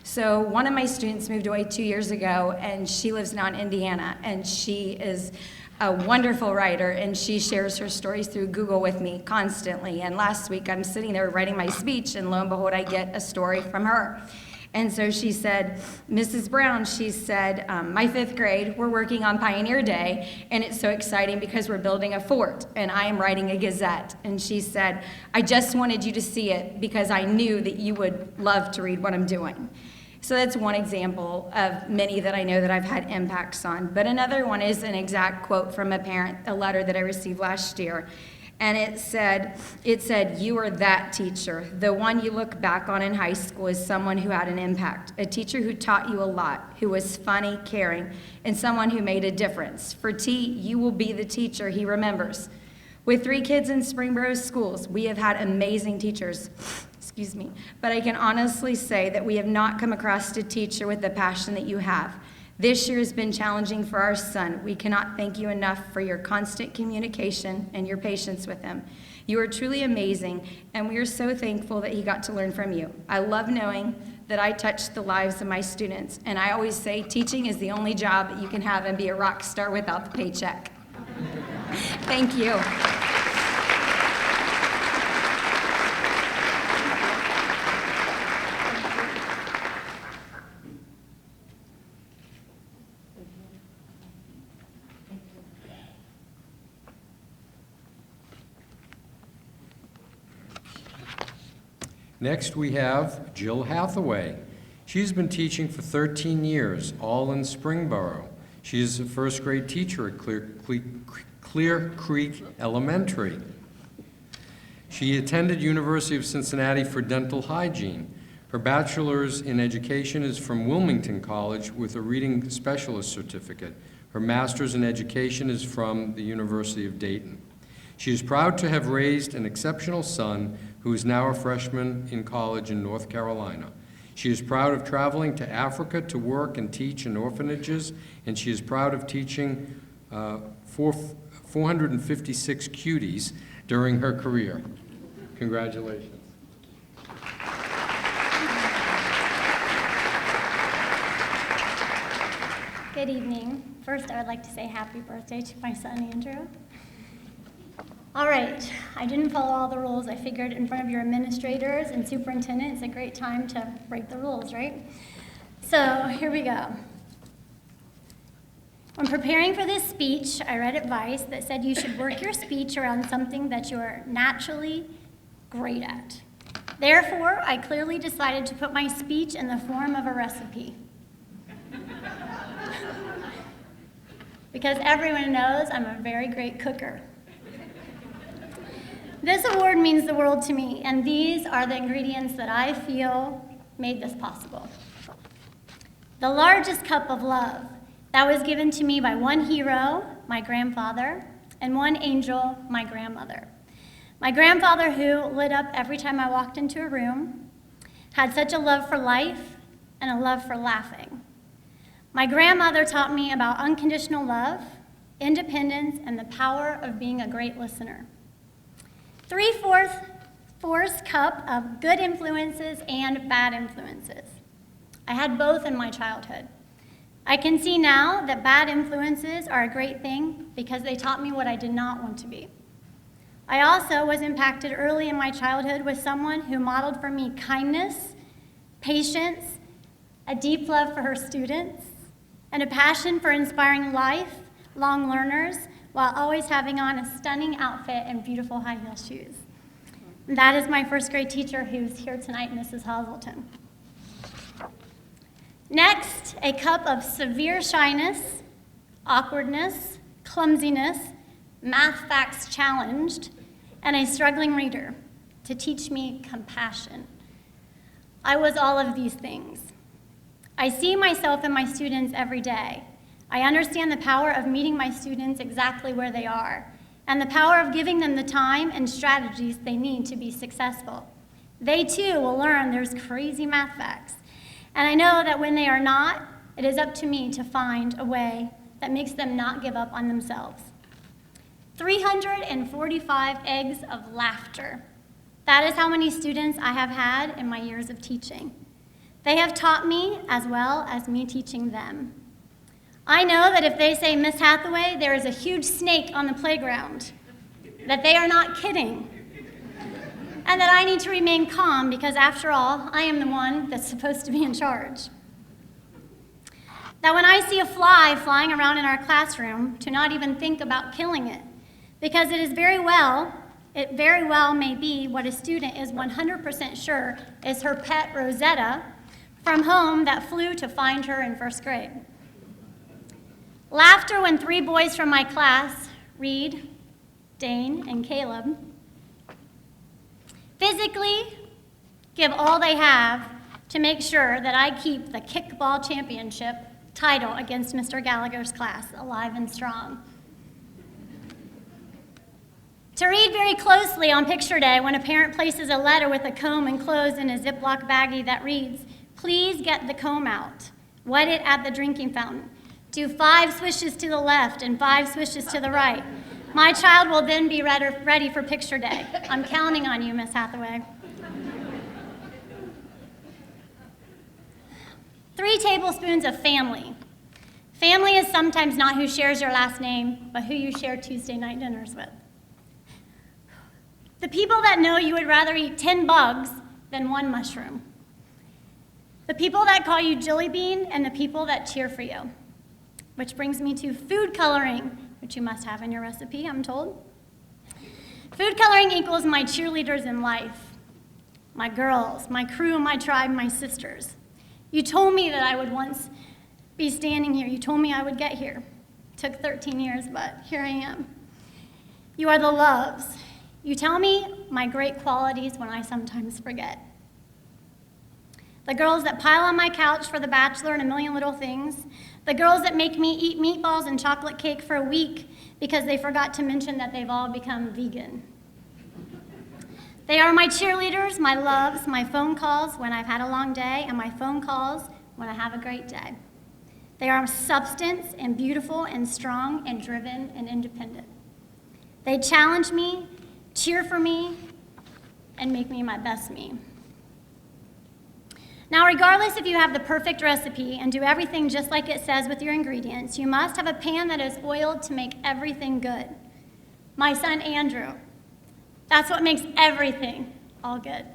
So one of my students moved away 2 years ago, and she lives now in Indiana, and she is a wonderful writer, and she shares her stories through Google with me constantly. And last week, I'm sitting there writing my speech, and lo and behold, I get a story from her. And so she said, Mrs. Brown, she said, my 5th grade, we're working on Pioneer Day, and it's so exciting because we're building a fort, and I am writing a gazette. And she said, I just wanted you to see it because I knew that you would love to read what I'm doing. So that's one example of many that I know that I've had impacts on. But another one is an exact quote from a parent, a letter that I received last year. And it said, you are that teacher. The one you look back on in high school is someone who had an impact, a teacher who taught you a lot, who was funny, caring, and someone who made a difference. For T, you will be the teacher he remembers. With 3 kids in Springboro schools, we have had amazing teachers. Excuse me, but I can honestly say that we have not come across a teacher with the passion that you have. This year has been challenging for our son. We cannot thank you enough for your constant communication and your patience with him. You are truly amazing, and we are so thankful that he got to learn from you. I love knowing that I touched the lives of my students, and I always say teaching is the only job that you can have and be a rock star without the paycheck. Thank you. Next, we have Jill Hathaway. She's been teaching for 13 years, all in Springboro. She is a first grade teacher at Clear Creek Elementary. She attended University of Cincinnati for dental hygiene. Her bachelor's in education is from Wilmington College with a reading specialist certificate. Her master's in education is from the University of Dayton. She is proud to have raised an exceptional son who is now a freshman in college in North Carolina. She is proud of traveling to Africa to work and teach in orphanages, and she is proud of teaching 456 cuties during her career. Congratulations. Good evening. First, I would like to say happy birthday to my son, Andrew. All right, I didn't follow all the rules. I figured in front of your administrators and superintendent, it's a great time to break the rules, right? So here we go. When preparing for this speech, I read advice that said you should work your speech around something that you are naturally great at. Therefore, I clearly decided to put my speech in the form of a recipe. Because everyone knows I'm a very great cooker. This award means the world to me, and these are the ingredients that I feel made this possible. The largest cup of love that was given to me by one hero, my grandfather, and one angel, my grandmother. My grandfather, who lit up every time I walked into a room, had such a love for life and a love for laughing. My grandmother taught me about unconditional love, independence, and the power of being a great listener. 3/4 cup of good influences and bad influences. I had both in my childhood. I can see now that bad influences are a great thing because they taught me what I did not want to be. I also was impacted early in my childhood with someone who modeled for me kindness, patience, a deep love for her students, and a passion for inspiring lifelong learners while always having on a stunning outfit and beautiful high heel shoes. And that is my first grade teacher who's here tonight, Mrs. Hazelton. Next, a cup of severe shyness, awkwardness, clumsiness, math facts challenged, and a struggling reader to teach me compassion. I was all of these things. I see myself in my students every day. I understand the power of meeting my students exactly where they are, and the power of giving them the time and strategies they need to be successful. They too will learn there's crazy math facts. And I know that when they are not, it is up to me to find a way that makes them not give up on themselves. 345 eggs of laughter. That is how many students I have had in my years of teaching. They have taught me as well as me teaching them. I know that if they say, Miss Hathaway, there is a huge snake on the playground, that they are not kidding, and that I need to remain calm because, after all, I am the one that's supposed to be in charge. That when I see a fly flying around in our classroom, to not even think about killing it, because it very well may be what a student is 100% sure is her pet Rosetta from home that flew to find her in first grade. Laughter when 3 boys from my class, Reed, Dane, and Caleb, physically give all they have to make sure that I keep the kickball championship title against Mr. Gallagher's class alive and strong. To read very closely on picture day when a parent places a letter with a comb enclosed in a Ziploc baggie that reads, "Please get the comb out. Wet it at the drinking fountain. Do 5 swishes to the left and 5 swishes to the right. My child will then be ready for picture day. I'm counting on you, Miss Hathaway." 3 tablespoons of family. Family is sometimes not who shares your last name, but who you share Tuesday night dinners with. The people that know you would rather eat 10 bugs than 1 mushroom. The people that call you Jilly Bean and the people that cheer for you. Which brings me to food coloring, which you must have in your recipe, I'm told. Food coloring equals my cheerleaders in life. my girls, my crew, my tribe, my sisters. You told me that I would once be standing here. You told me I would get here. It took 13 years, but here I am. You are the loves. You tell me my great qualities when I sometimes forget. The girls that pile on my couch for The Bachelor and a million little things. The girls that make me eat meatballs and chocolate cake for a week because they forgot to mention that they've all become vegan. They are my cheerleaders, my loves, my phone calls when I've had a long day, and my phone calls when I have a great day. They are substance and beautiful and strong and driven and independent. They challenge me, cheer for me, and make me my best me. Now, regardless if you have the perfect recipe and do everything just like it says with your ingredients, you must have a pan that is oiled to make everything good. My son, Andrew, that's what makes everything all good.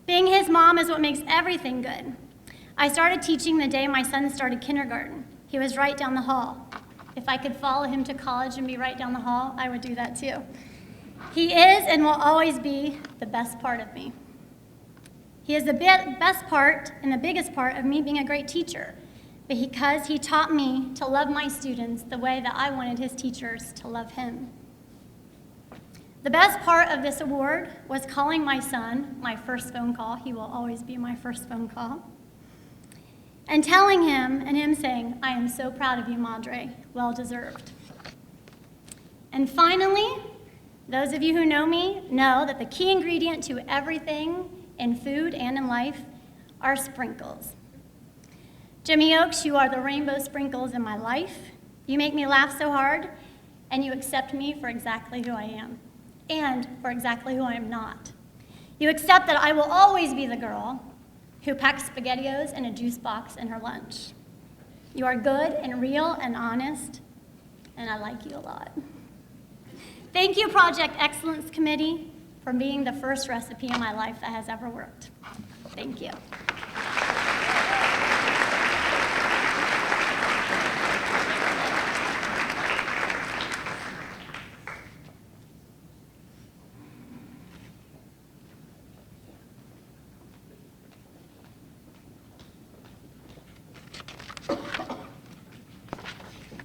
Being his mom is what makes everything good. I started teaching the day my son started kindergarten. He was right down the hall. If I could follow him to college and be right down the hall, I would do that too. He is and will always be the best part of me. He is the best part and the biggest part of me being a great teacher, because he taught me to love my students the way that I wanted his teachers to love him. The best part of this award was calling my son, my first phone call, he will always be my first phone call, and telling him and him saying, "I am so proud of you, Madre, well deserved." And finally, those of you who know me know that the key ingredient to everything in food and in life are sprinkles. Jimmy Oaks, you are the rainbow sprinkles in my life. You make me laugh so hard, and you accept me for exactly who I am, and for exactly who I am not. You accept that I will always be the girl who packs SpaghettiOs and a juice box in her lunch. You are good and real and honest, and I like you a lot. Thank you, Project Excellence Committee, for being the first recipe in my life that has ever worked. Thank you.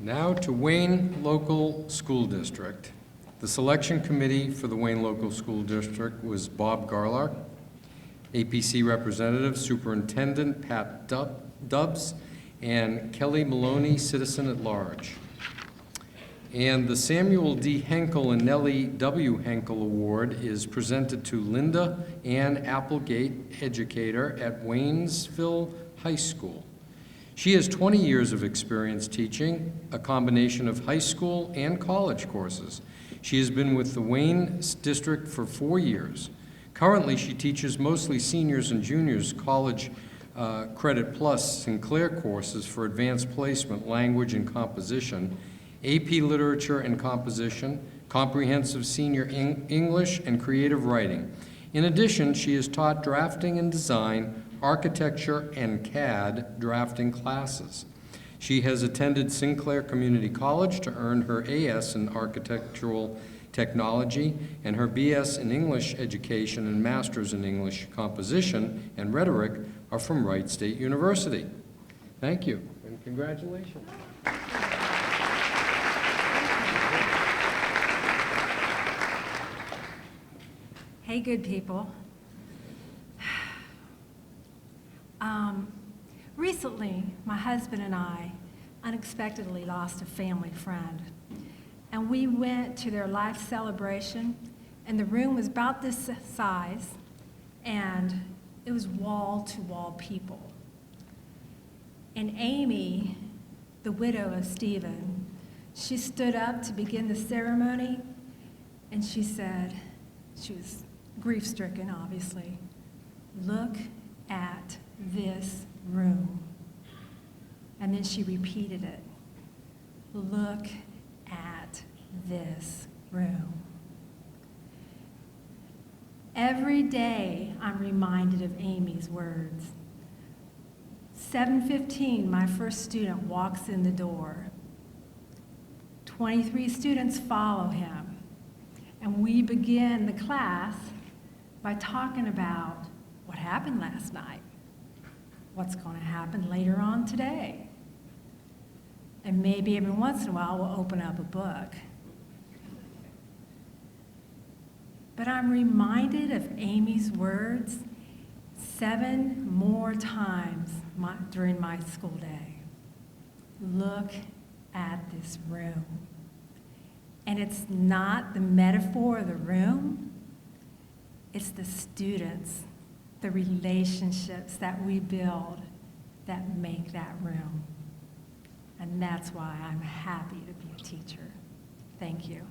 Now to Wayne Local School District. The selection committee for the Wayne Local School District was Bob Garlar, APC Representative, Superintendent Pat Dubbs, and Kelly Maloney, Citizen at Large. And the Samuel D. Henkel and Nellie W. Henkel Award is presented to Linda Ann Applegate, educator at Waynesville High School. She has 20 years of experience teaching a combination of high school and college courses. She has been with the Wayne District for 4 years. Currently, she teaches mostly seniors and juniors college Credit Plus Sinclair courses for advanced placement, language and composition, AP Literature and Composition, Comprehensive Senior English, and Creative Writing. In addition, she has taught drafting and design, architecture, and CAD drafting classes. She has attended Sinclair Community College to earn her AS in Architectural Technology and her BS in English Education and Masters in English Composition and Rhetoric are from Wright State University. Thank you, and congratulations. Hey, good people. Recently, my husband and I unexpectedly lost a family friend. And we went to their life celebration, and the room was about this size, and it was wall-to-wall people. And Amy, the widow of Stephen, she stood up to begin the ceremony, and she said, she was grief-stricken, obviously, "Look at this room." And then she repeated it. "Look at this room." Every day I'm reminded of Amy's words. 7:15, my first student walks in the door. 23 students follow him. And we begin the class by talking about what happened last night, what's going to happen later on today. And maybe every once in a while we'll open up a book. But I'm reminded of Amy's words 7 more times during my school day. Look at this room. And it's not the metaphor of the room, it's the students, the relationships that we build that make that room. And that's why I'm happy to be a teacher. Thank you.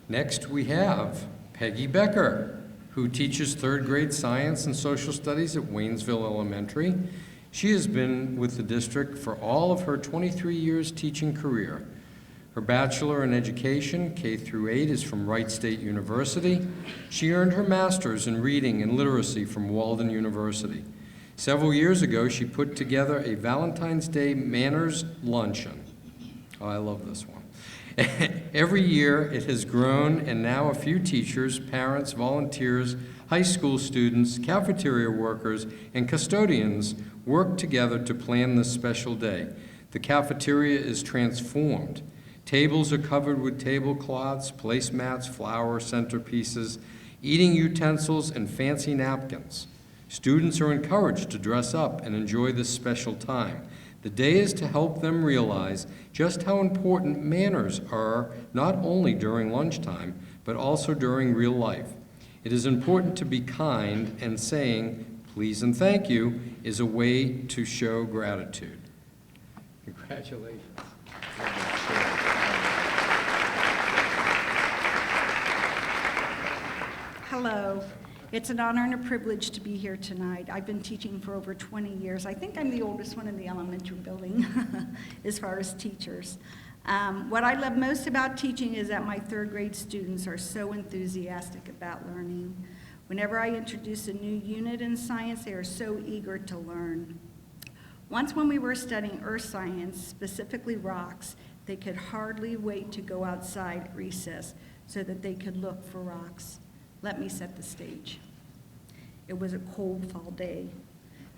Next, we have Peggy Becker, who teaches 3rd grade science and social studies at Waynesville Elementary. She has been with the district for all of her 23 years teaching career. Her bachelor in education, K through 8, is from Wright State University. She earned her master's in reading and literacy from Walden University. Several years ago, she put together a Valentine's Day manners luncheon. Oh, I love this one. Every year it has grown, and now a few teachers, parents, volunteers, high school students, cafeteria workers, and custodians work together to plan this special day. The cafeteria is transformed. Tables are covered with tablecloths, placemats, flower centerpieces, eating utensils, and fancy napkins. Students are encouraged to dress up and enjoy this special time. The day is to help them realize just how important manners are, not only during lunchtime, but also during real life. It is important to be kind, and saying please and thank you is a way to show gratitude. Congratulations. Hello. It's an honor and a privilege to be here tonight. I've been teaching for over 20 years. I think I'm the oldest one in the elementary building as far as teachers. What I love most about teaching is that my 3rd grade students are so enthusiastic about learning. Whenever I introduce a new unit in science, they are so eager to learn. Once when we were studying earth science, specifically rocks, they could hardly wait to go outside at recess so that they could look for rocks. Let me set the stage. It was a cold fall day.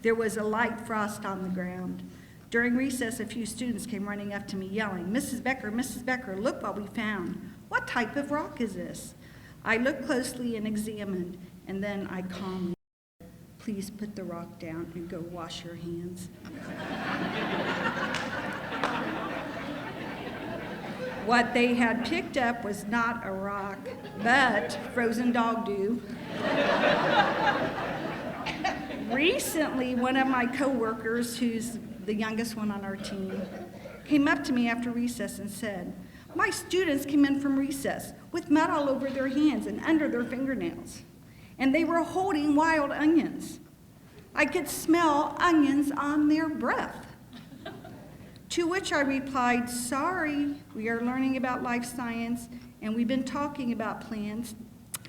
There was a light frost on the ground. During recess, a few students came running up to me yelling, Mrs. Becker, look what we found. What type of rock is this? I looked closely and examined, and then I calmly said, please put the rock down and go wash your hands. What they had picked up was not a rock, but frozen dog dew. Recently, one of my coworkers, who's the youngest one on our team, came up to me after recess and said, my students came in from recess with mud all over their hands and under their fingernails, and they were holding wild onions. I could smell onions on their breath. To which I replied, sorry, we are learning about life science, and we've been talking about plants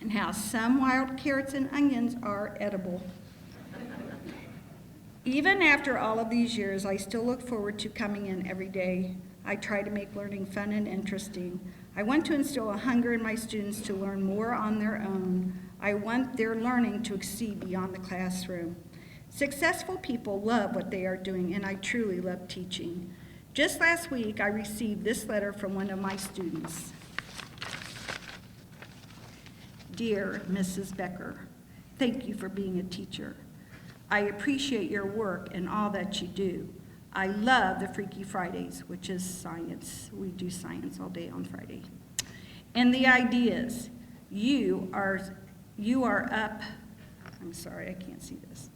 and how some wild carrots and onions are edible. Even after all of these years, I still look forward to coming in every day. I try to make learning fun and interesting. I want to instill a hunger in my students to learn more on their own. I want their learning to exceed beyond the classroom. Successful people love what they are doing, and I truly love teaching. Just last week, I received this letter from one of my students. Dear Mrs. Becker, thank you for being a teacher. I appreciate your work and all that you do. I love the Freaky Fridays, which is science. We do science all day on Friday. And the ideas. You are up, I'm sorry, I can't see this.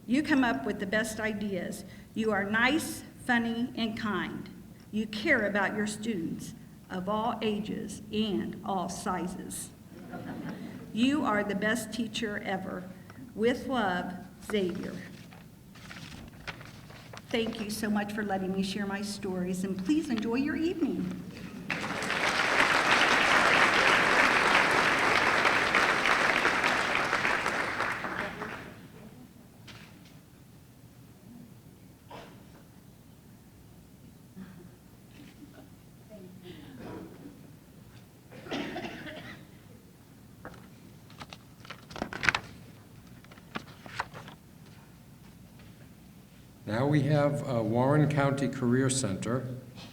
You come up with the best ideas. You are nice, funny, and kind. You care about your students of all ages and all sizes. You are the best teacher ever. With love, Xavier. Thank you so much for letting me share my stories, and please enjoy your evening. Now we have Warren County Career Center.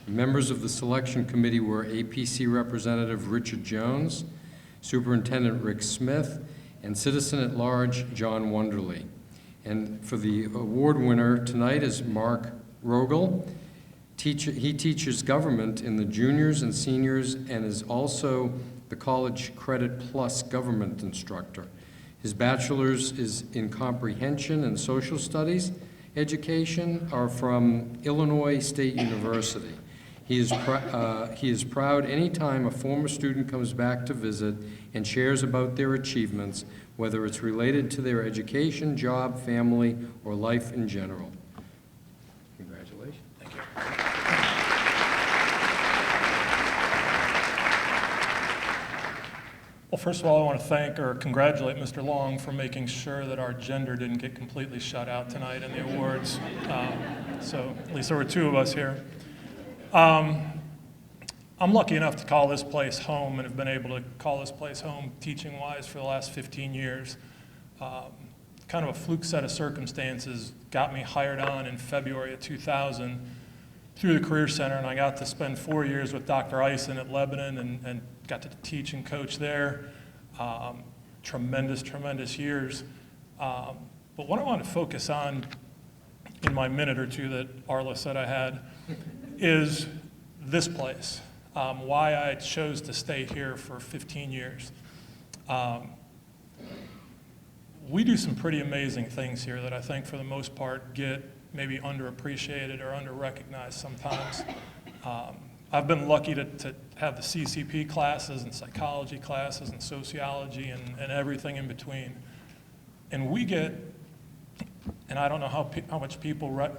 Members of the selection committee were APC Representative Richard Jones, Superintendent Rick Smith, and Citizen at Large John Wonderly. And for the award winner tonight is Mark Rogel. He teaches government in the juniors and seniors and is also the College Credit Plus government instructor. His bachelor's is in comprehension and social studies education are from Illinois State University. He is proud anytime a former student comes back to visit and shares about their achievements, whether it's related to their education, job, family, or life in general. Congratulations. Thank you. Well, first of all, I want to thank or congratulate Mr. Long for making sure that our gender didn't get completely shut out tonight in the awards. So at least there were two of us here. I'm lucky enough to call this place home and have been able to call this place home teaching-wise for the last 15 years. Kind of a fluke set of circumstances got me hired on in February of 2000 through the Career Center, and I got to spend 4 years with Dr. Eisen at Lebanon and got to teach and coach there. Tremendous years. But what I want to focus on in my minute or two that Arla said I had is this place, why I chose to stay here for 15 years. We do some pretty amazing things here that I think for the most part get maybe underappreciated or underrecognized sometimes. I've been lucky to have the CCP classes and psychology classes and sociology and everything in between. And we get, and I don't know how much people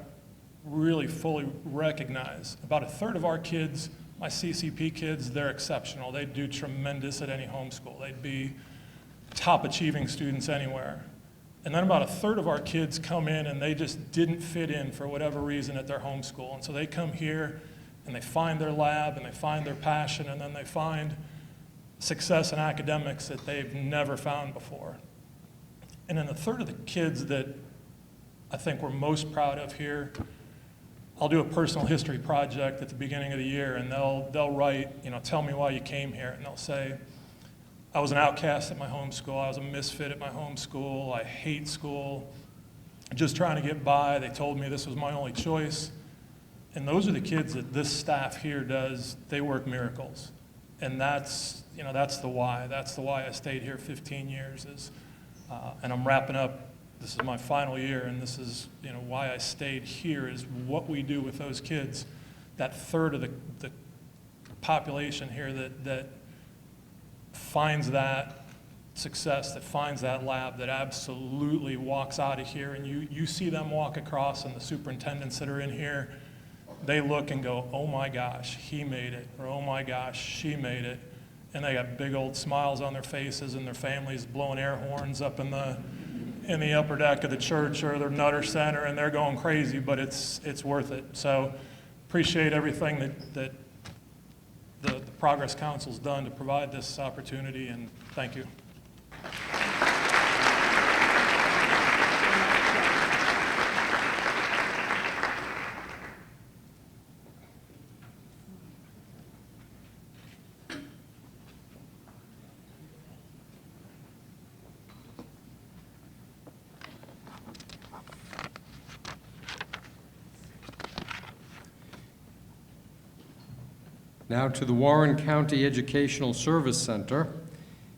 really fully recognize, about a third of our kids, my CCP kids, they're exceptional. They do tremendous at any homeschool. They'd be top achieving students anywhere. And then about a third of our kids come in and they just didn't fit in for whatever reason at their homeschool. And so they come here and they find their lab and they find their passion and then they find success in academics that they've never found before. And then a third of the kids that I think we're most proud of here, I'll do a personal history project at the beginning of the year and they'll write, tell me why you came here. And they'll say, I was an outcast at my home school. I was a misfit at my home school. I hate school. Just trying to get by. They told me this was my only choice. And those are the kids that this staff here does. They work miracles. And that's the why. That's the why I stayed here 15 years and I'm wrapping up. This is my final year, and this is why I stayed here is what we do with those kids. That third of the population here that finds that success, that finds that lab, that absolutely walks out of here, and you see them walk across, and the superintendents that are in here, they look and go, oh my gosh, he made it, or oh my gosh, she made it, and they got big old smiles on their faces, and their families blowing air horns up in the upper deck of the church or their Nutter Center, and they're going crazy, but it's worth it. So appreciate everything that the Progress Council's done to provide this opportunity, and thank you. Now to the Warren County Educational Service Center.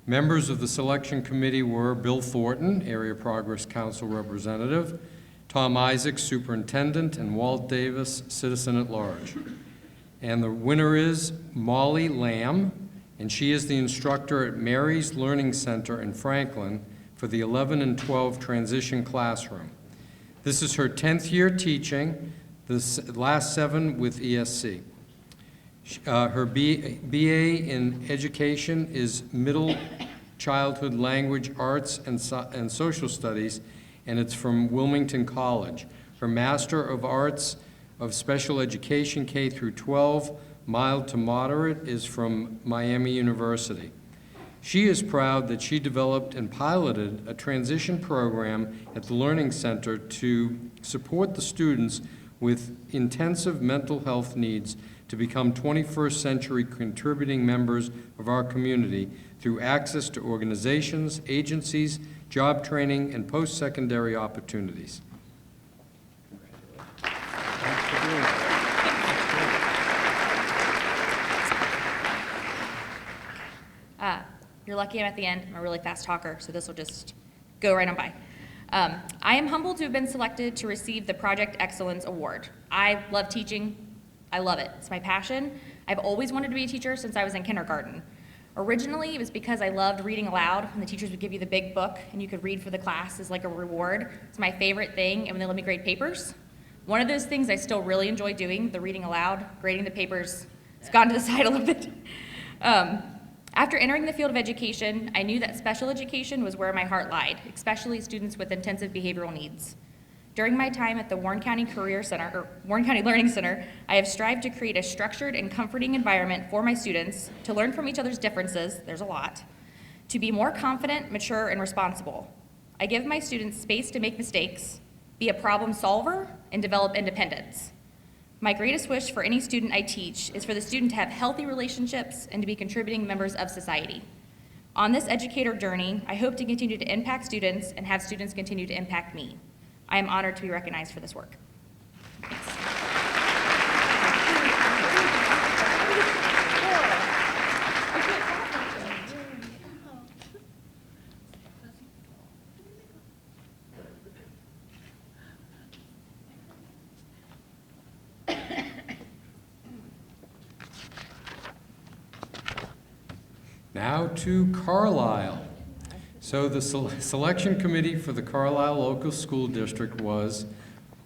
Members of the selection committee were Bill Thornton, Area Progress Council Representative, Tom Isaacs, Superintendent, and Walt Davis, Citizen at Large. And the winner is Molly Lamb, and she is the instructor at Mary's Learning Center in Franklin for the 11 and 12 transition classroom. This is her 10th year teaching. last 7 with ESC. Her BA in education is Middle Childhood Language Arts and Social Studies, and it's from Wilmington College. Her Master of Arts of Special Education K through 12, mild to moderate, is from Miami University. She is proud that she developed and piloted a transition program at the Learning Center to support the students with intensive mental health needs to become 21st century contributing members of our community through access to organizations, agencies, job training, and post-secondary opportunities. You're lucky I'm at the end. I'm a really fast talker, so this will just go right on by. I am humbled to have been selected to receive the Project Excellence Award. I love teaching. I love it. It's my passion. I've always wanted to be a teacher since I was in kindergarten. Originally, it was because I loved reading aloud, and the teachers would give you the big book, and you could read for the class as like a reward. It's my favorite thing, and when they let me grade papers, one of those things I still really enjoy doing, the reading aloud, grading the papers, it's gone to the side a little bit. After entering the field of education, I knew that special education was where my heart lied, especially students with intensive behavioral needs. During my time at the Warren County Learning Center, I have strived to create a structured and comforting environment for my students to learn from each other's differences, there's a lot, to be more confident, mature, and responsible. I give my students space to make mistakes, be a problem solver, and develop independence. My greatest wish for any student I teach is for the student to have healthy relationships and to be contributing members of society. On this educator journey, I hope to continue to impact students and have students continue to impact me. I am honored to be recognized for this work. Now to Carlisle. So the selection committee for the Carlisle Local School District was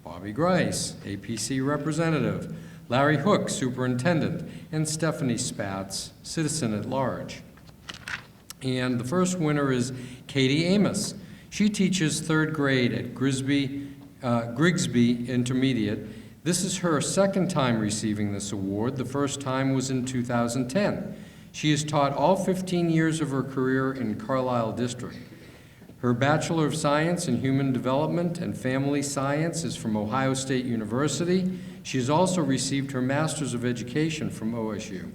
Bobby Grice, APC representative, Larry Hook, superintendent, and Stephanie Spatz, citizen at large. And the first winner is Katie Amos. She teaches 3rd grade at Grigsby Intermediate. This is her second time receiving this award. The first time was in 2010. She has taught all 15 years of her career in Carlisle District. Her Bachelor of Science in Human Development and Family Science is from Ohio State University. She has also received her Master's of Education from OSU.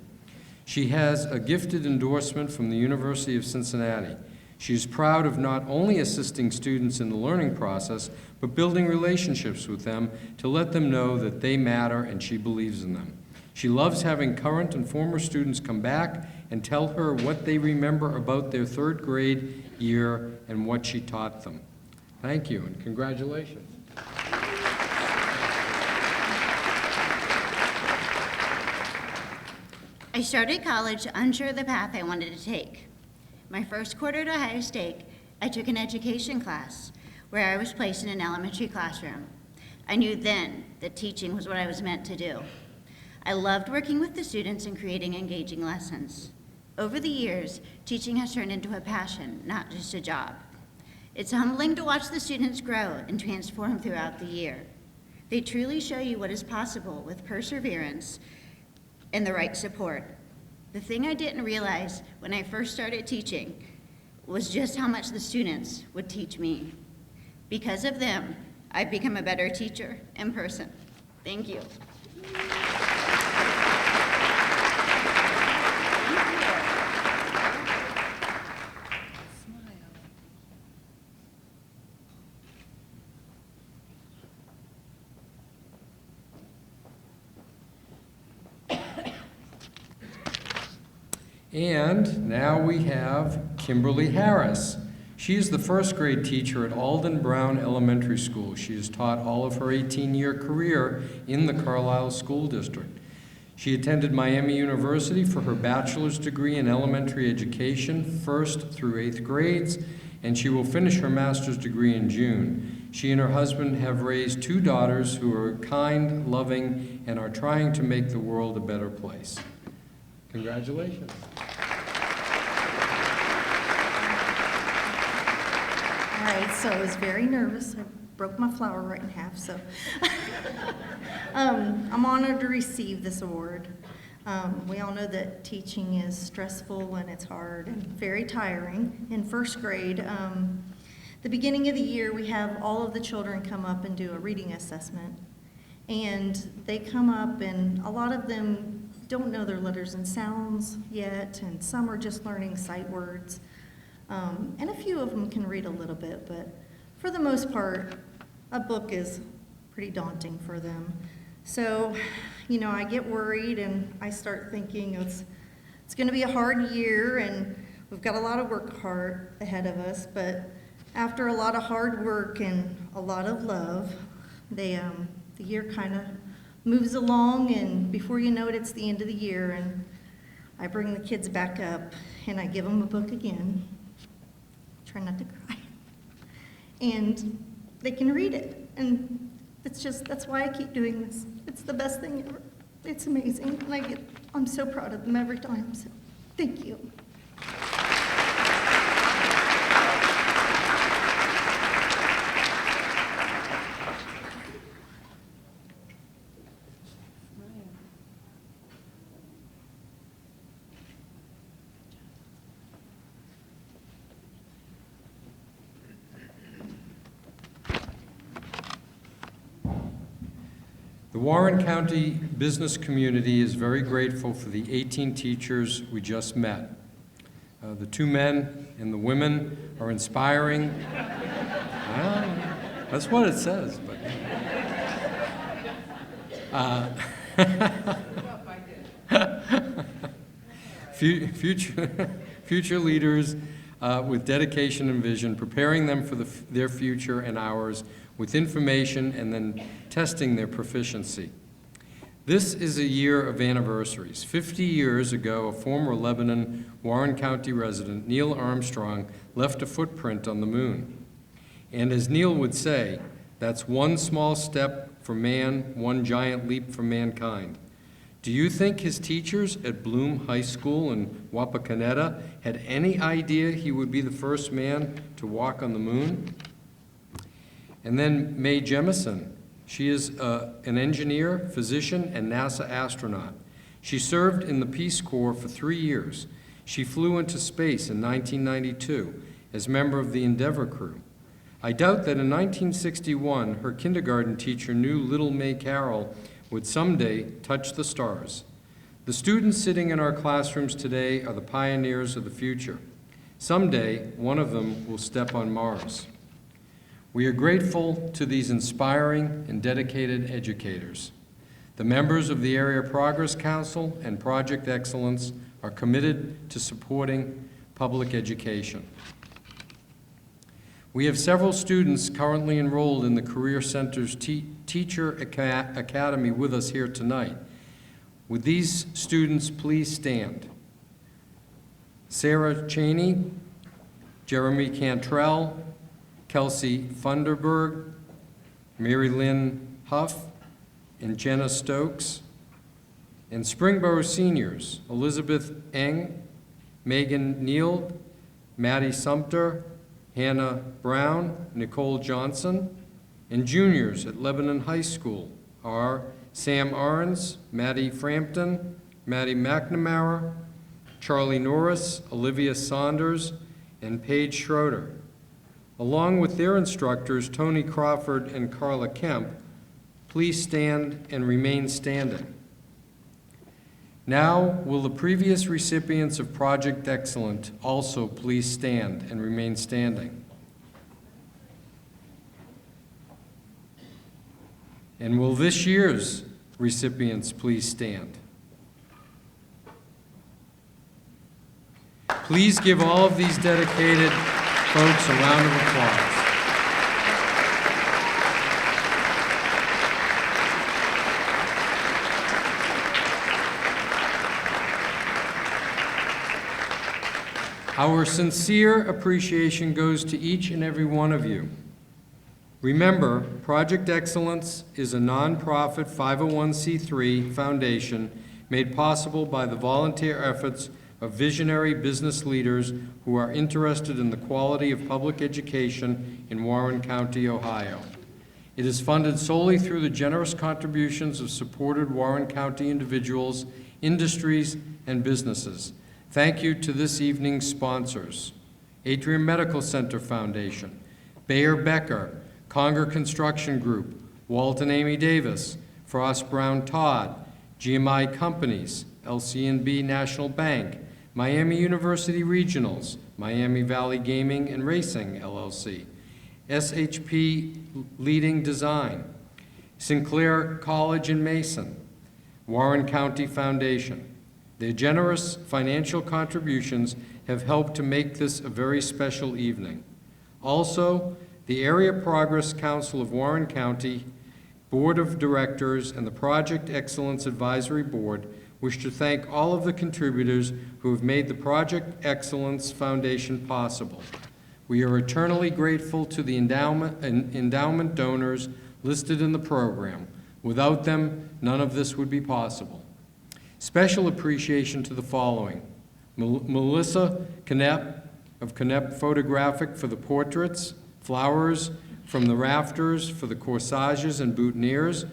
She has a gifted endorsement from the University of Cincinnati. She is proud of not only assisting students in the learning process, but building relationships with them to let them know that they matter and she believes in them. She loves having current and former students come back and tell her what they remember about their 3rd grade year and what she taught them. Thank you and congratulations. I started college unsure of the path I wanted to take. My first quarter at Ohio State, I took an education class where I was placed in an elementary classroom. I knew then that teaching was what I was meant to do. I loved working with the students and creating engaging lessons. Over the years, teaching has turned into a passion, not just a job. It's humbling to watch the students grow and transform throughout the year. They truly show you what is possible with perseverance and the right support. The thing I didn't realize when I first started teaching was just how much the students would teach me. Because of them, I've become a better teacher and person. Thank you. And now we have Kimberly Harris. She is the 1st grade teacher at Alden Brown Elementary School. She has taught all of her 18-year career in the Carlisle School District. She attended Miami University for her bachelor's degree in elementary education, 1st through 8th grades, and she will finish her master's degree in June. She and her husband have raised 2 daughters who are kind, loving, and are trying to make the world a better place. Congratulations. All right, so I was very nervous. I broke my flower right in half, so. I'm honored to receive this award. We all know that teaching is stressful and it's hard and very tiring. In first grade, the beginning of the year, we have all of the children come up and do a reading assessment. And they come up and a lot of them don't know their letters and sounds yet, and some are just learning sight words. And a few of them can read a little bit, but for the most part, a book is pretty daunting for them. So, you know, I get worried and I start thinking it's going to be a hard year and we've got a lot of work hard ahead of us, but after a lot of hard work and a lot of love, the year kind of moves along, and before you know it, it's the end of the year, and I bring the kids back up and I give them a book again. Try not to cry. And they can read it, and that's why I keep doing this. It's the best thing ever. It's amazing, and I'm so proud of them every time, so thank you. The Warren County business community is very grateful for the 18 teachers we just met. The 2 men and the women are inspiring. Well, that's what it says, but future leaders with dedication and vision, preparing them for their future and ours with information and then testing their proficiency. This is a year of anniversaries. 50 years ago, a former Lebanon, Warren County resident, Neil Armstrong, left a footprint on the moon. And as Neil would say, that's one small step for man, one giant leap for mankind. Do you think his teachers at Bloom High School in Wapakoneta had any idea he would be the first man to walk on the moon? And then Mae Jemison. She is an engineer, physician, and NASA astronaut. She served in the Peace Corps for 3 years. She flew into space in 1992 as member of the Endeavour crew. I doubt that in 1961, her kindergarten teacher knew little Mae Carroll would someday touch the stars. The students sitting in our classrooms today are the pioneers of the future. Someday, one of them will step on Mars. We are grateful to these inspiring and dedicated educators. The members of the Area Progress Council and Project Excellence are committed to supporting public education. We have several students currently enrolled in the Career Center's Teacher Academy with us here tonight. Would these students please stand? Sarah Cheney, Jeremy Cantrell, Kelsey Funderburg, Mary Lynn Huff, and Jenna Stokes. And Springboro seniors, Elizabeth Eng, Megan Neal, Maddie Sumter, Hannah Brown, Nicole Johnson. And juniors at Lebanon High School are Sam Arns, Maddie Frampton, Maddie McNamara, Charlie Norris, Olivia Saunders, and Paige Schroeder. Along with their instructors, Tony Crawford and Carla Kemp, please stand and remain standing. Now, will the previous recipients of Project Excellent also please stand and remain standing? And will this year's recipients please stand? Please give all of these dedicated folks a round of applause. Our sincere appreciation goes to each and every one of you. Remember, Project Excellence is a nonprofit 501c3 foundation made possible by the volunteer efforts of visionary business leaders who are interested in the quality of public education in Warren County, Ohio. It is funded solely through the generous contributions of supported Warren County individuals, industries, and businesses. Thank you to this evening's sponsors: Atrium Medical Center Foundation, Bayer Becker, Conger Construction Group, Walt and Amy Davis, Frost Brown Todd, GMI Companies, LCNB National Bank, Miami University Regionals, Miami Valley Gaming and Racing, LLC, SHP Leading Design, Sinclair College in Mason, Warren County Foundation. Their generous financial contributions have helped to make this a very special evening. Also, the Area Progress Council of Warren County, Board of Directors, and the Project Excellence Advisory Board wish to thank all of the contributors who have made the Project Excellence Foundation possible. We are eternally grateful to the endowment donors listed in the program. Without them, none of this would be possible. Special appreciation to the following: Melissa Knepp of Knepp Photographic for the portraits, Flowers from the Rafters for the corsages and boutonnieres,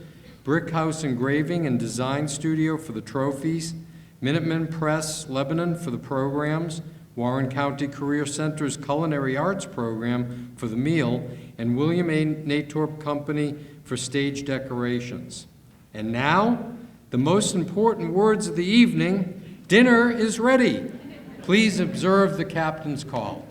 Brick House Engraving and Design Studio for the trophies, Minuteman Press Lebanon for the programs, Warren County Career Center's Culinary Arts Program for the meal, and William A. Natorp Company for stage decorations. And now, the most important words of the evening: dinner is ready. Please observe the captain's call.